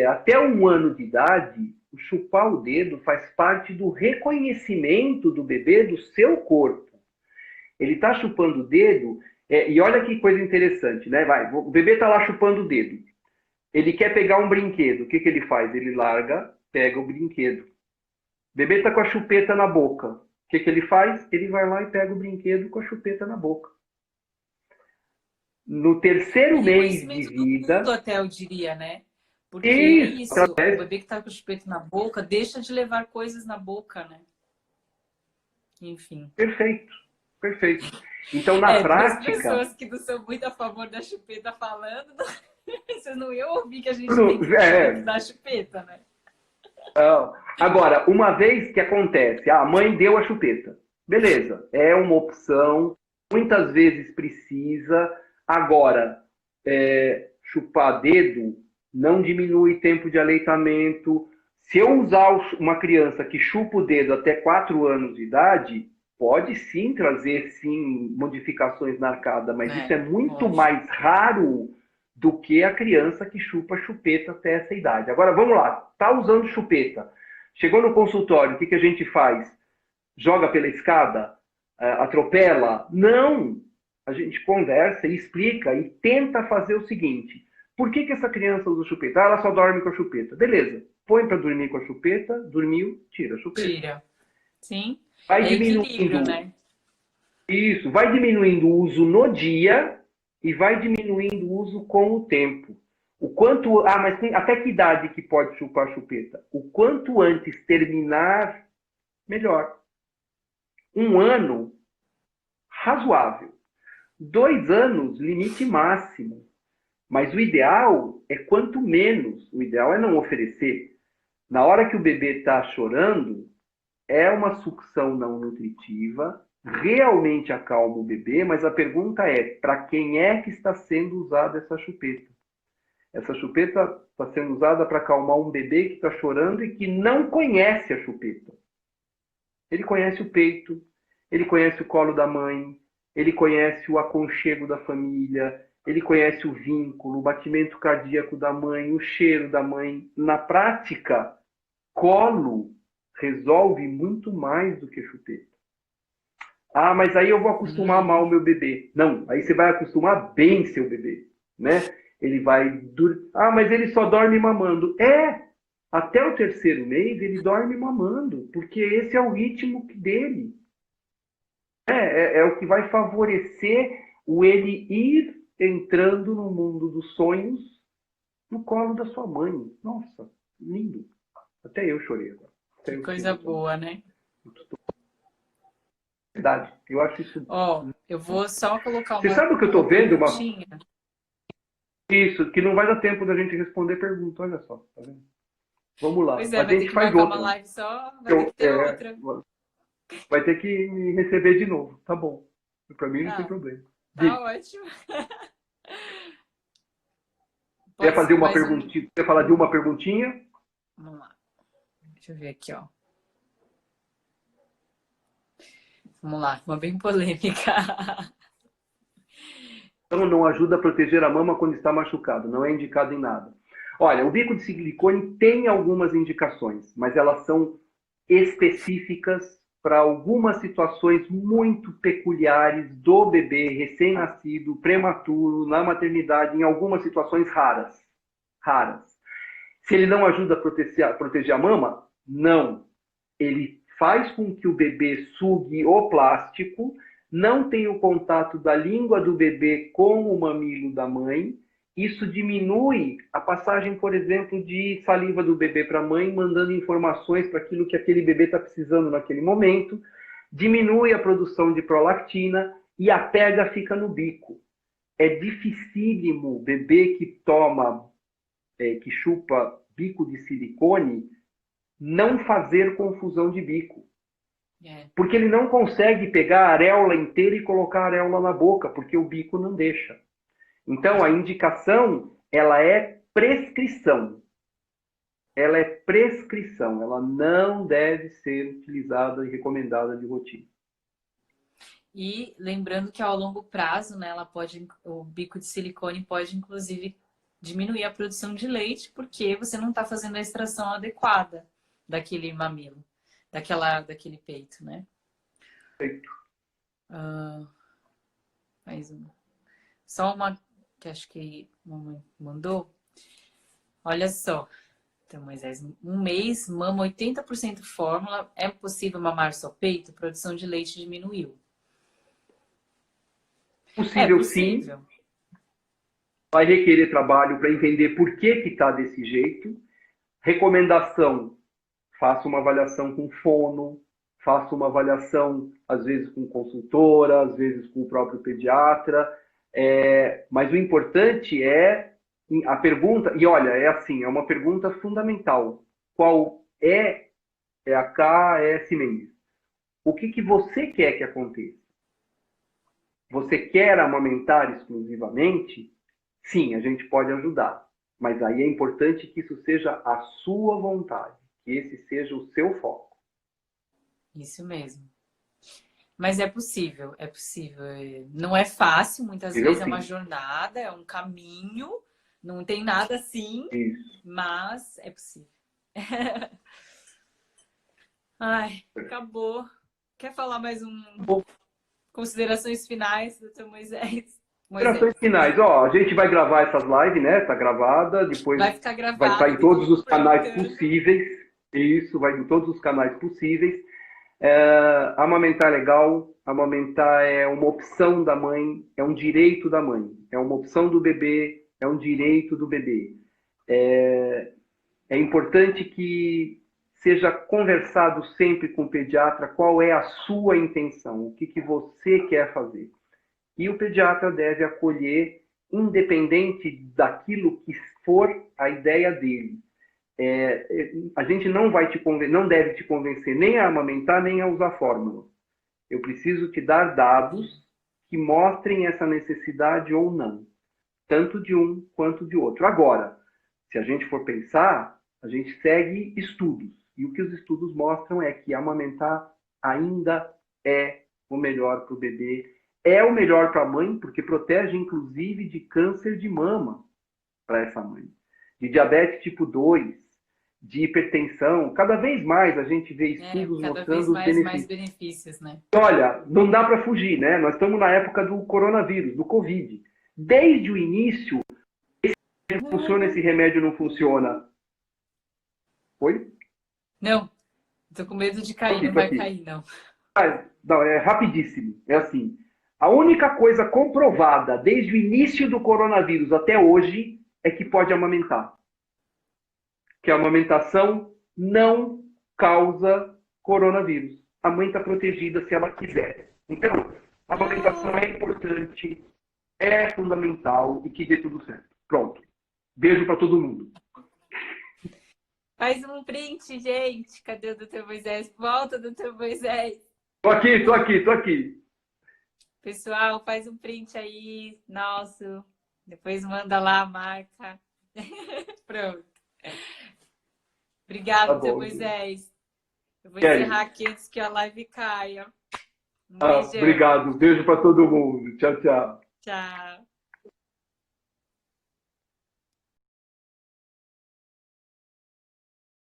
S2: até 1 ano de idade, o chupar o dedo faz parte do reconhecimento do bebê do seu corpo. Ele está chupando o dedo, e olha que coisa interessante, né? Vai, o bebê está lá chupando o dedo. Ele quer pegar um brinquedo. O que ele faz? Ele larga, pega o brinquedo. O bebê está com a chupeta na boca. O que ele faz? Ele vai lá e pega o brinquedo com a chupeta na boca. No
S1: É
S2: terceiro mês de
S1: reconhecimento do mundo,
S2: vida,
S1: até eu diria, né? Porque é
S2: isso,
S1: isso, o
S2: através.
S1: bebê que tá com o chupeta na boca deixa de levar coisas na boca, né? Enfim.
S2: Perfeito, perfeito. Então, na
S1: Duas
S2: prática,
S1: pessoas que não são muito a favor da chupeta falando, você não ia ouvir que a gente tem que dar chupeta, né?
S2: agora, uma vez que acontece, a mãe deu a chupeta, beleza, é uma opção, muitas vezes precisa. Agora, chupar dedo não diminui tempo de aleitamento. Se eu usar uma criança que chupa o dedo até 4 anos de idade, pode sim trazer sim modificações na arcada, mas isso é muito
S1: Lógico.
S2: mais raro do que a criança que chupa chupeta até essa idade. Agora, vamos lá. Tá usando chupeta. Chegou no consultório, o que a gente faz? Joga pela escada? Atropela? Não! A gente conversa e explica e tenta fazer o seguinte. Por que essa criança usa chupeta? Ela só dorme com a chupeta. Beleza. Põe para dormir com a chupeta, dormiu, tira a chupeta.
S1: Tira. Sim.
S2: Vai
S1: É equilíbrio,
S2: diminuindo
S1: né?
S2: isso, vai diminuindo o uso no dia e vai diminuindo o uso com o tempo. O quanto, mas até que idade que pode chupar a chupeta? O quanto antes terminar, melhor. 1 ano, razoável. 2 anos, limite máximo. Mas o ideal é quanto menos. O ideal é não oferecer. Na hora que o bebê está chorando, é uma sucção não nutritiva, realmente acalma o bebê, mas a pergunta é, para quem é que está sendo usada essa chupeta? Essa chupeta está sendo usada para acalmar um bebê que está chorando e que não conhece a chupeta. Ele conhece o peito, ele conhece o colo da mãe, ele conhece o aconchego da família, ele conhece o vínculo, o batimento cardíaco da mãe, o cheiro da mãe. Na prática, colo resolve muito mais do que chupeta. Ah, mas aí eu vou acostumar mal o meu bebê. Não, aí você vai acostumar bem seu bebê, né? Ele vai... Ah, mas ele só dorme mamando. Até o terceiro mês ele dorme mamando, porque esse é o ritmo dele. É o que vai favorecer o ele ir entrando no mundo dos sonhos no colo da sua mãe. Nossa, lindo. Até eu chorei agora. Até
S1: Que
S2: eu
S1: coisa
S2: fiquei
S1: boa, né?
S2: verdade. Eu acho isso.
S1: Ó, eu vou só colocar
S2: Você sabe o que eu
S1: uma
S2: estou vendo?
S1: perguntinha.
S2: Isso, que não vai dar tempo da gente responder pergunta, olha só. Tá vendo? Vamos lá.
S1: Pois é,
S2: A
S1: vai ter
S2: gente
S1: que
S2: faz
S1: marcar uma
S2: outra.
S1: live só, vai ter que ter outra.
S2: Vai ter que me receber de novo. Tá bom. Para mim não tem
S1: Tá,
S2: problema.
S1: tá ótimo.
S2: Quer
S1: Pode
S2: fazer
S1: ser
S2: uma
S1: mais um.
S2: perguntinha? Quer falar de uma perguntinha?
S1: Vamos lá. Deixa eu ver aqui, ó. Vamos lá, uma bem polêmica.
S2: Então não ajuda a proteger a mama quando está machucado, não é indicado em nada. Olha, o bico de silicone tem algumas indicações, mas elas são específicas para algumas situações muito peculiares do bebê recém-nascido, prematuro, na maternidade, em algumas situações raras. Raras. Se ele não ajuda a proteger a mama, não. Ele faz com que o bebê sugue o plástico, não tenha o contato da língua do bebê com o mamilo da mãe. Isso diminui a passagem, por exemplo, de saliva do bebê para a mãe, mandando informações para aquilo que aquele bebê está precisando naquele momento. Diminui a produção de prolactina e a pega fica no bico. É dificílimo o bebê que toma, que chupa bico de silicone, não fazer confusão de bico. Porque ele não consegue pegar a areola inteira e colocar a areola na boca, porque o bico não deixa. Então, a indicação, ela é prescrição. Ela é prescrição. Ela não deve ser utilizada e recomendada de rotina.
S1: E lembrando que ao longo prazo, né, o bico de silicone pode, inclusive, diminuir a produção de leite, porque você não está fazendo a extração adequada daquele mamilo, daquele peito, né?
S2: Perfeito.
S1: Mais uma. Só uma que acho que a mamãe mandou. Olha só. Então, Moisés, um mês, mama 80% fórmula. É possível mamar só peito? Produção de leite diminuiu. É
S2: Possível sim.
S1: possível.
S2: Vai requerer trabalho para entender por que está desse jeito. Recomendação: faça uma avaliação com fono, faça uma avaliação, às vezes, com consultora, às vezes com o próprio pediatra. Mas o importante é a pergunta, e olha, é assim, é uma pergunta fundamental. Qual é a KS Mendes? O que você quer que aconteça? Você quer amamentar exclusivamente? Sim, a gente pode ajudar. Mas aí é importante que isso seja a sua vontade, que esse seja o seu foco.
S1: Isso mesmo. Mas é possível, é possível. Não é fácil, muitas vezes é uma jornada, é um caminho, não tem nada assim,
S2: Isso.
S1: mas é possível. Ai, acabou. Quer falar mais considerações finais, doutor Moisés?
S2: Considerações finais. Ó, a gente vai gravar essas lives, né? Tá gravada, depois
S1: vai ficar gravado,
S2: vai estar em todos os canais
S1: aproveitando.
S2: possíveis. Isso, vai em todos os canais possíveis. Amamentar é legal, amamentar é uma opção da mãe, é um direito da mãe, é uma opção do bebê, é um direito do bebê. É importante que seja conversado sempre com o pediatra qual é a sua intenção, o que você quer fazer. E o pediatra deve acolher, independente daquilo que for a ideia dele. A gente não deve te convencer nem a amamentar, nem a usar fórmula. Eu preciso te dar dados que mostrem essa necessidade ou não, tanto de um quanto de outro. Agora, se a gente for pensar, a gente segue estudos. E o que os estudos mostram é que amamentar ainda é o melhor para o bebê, é o melhor para a mãe, porque protege inclusive de câncer de mama para essa mãe, de diabetes tipo 2, de hipertensão. Cada vez mais a gente vê estudos
S1: Cada vez
S2: mostrando os
S1: mais
S2: benefícios.
S1: benefícios, né?
S2: Olha, não dá para fugir, né? Nós estamos na época do coronavírus, do Covid. Desde o início, funciona esse remédio, não funciona. Oi?
S1: Não, tô com medo de cair, não
S2: Tô
S1: vai
S2: aqui.
S1: cair, não.
S2: Não, é rapidíssimo. É assim. A única coisa comprovada desde o início do coronavírus até hoje é que pode amamentar. Que a amamentação não causa coronavírus. A mãe está protegida se ela quiser. Então, a amamentação é importante, é fundamental e que dê tudo certo. Pronto. Beijo para todo mundo.
S1: Faz um print, gente. Cadê o Dr. Moisés? Volta, Dr. Moisés.
S2: Tô aqui.
S1: Pessoal, faz um print aí, nosso. Depois manda lá a marca. Pronto. Obrigada,
S2: Tá
S1: Dr.
S2: bom.
S1: Moisés. Eu vou encerrar aqui antes que a live caia. Um beijão.
S2: Obrigado. Beijo para todo mundo. Tchau, tchau.
S1: Tchau.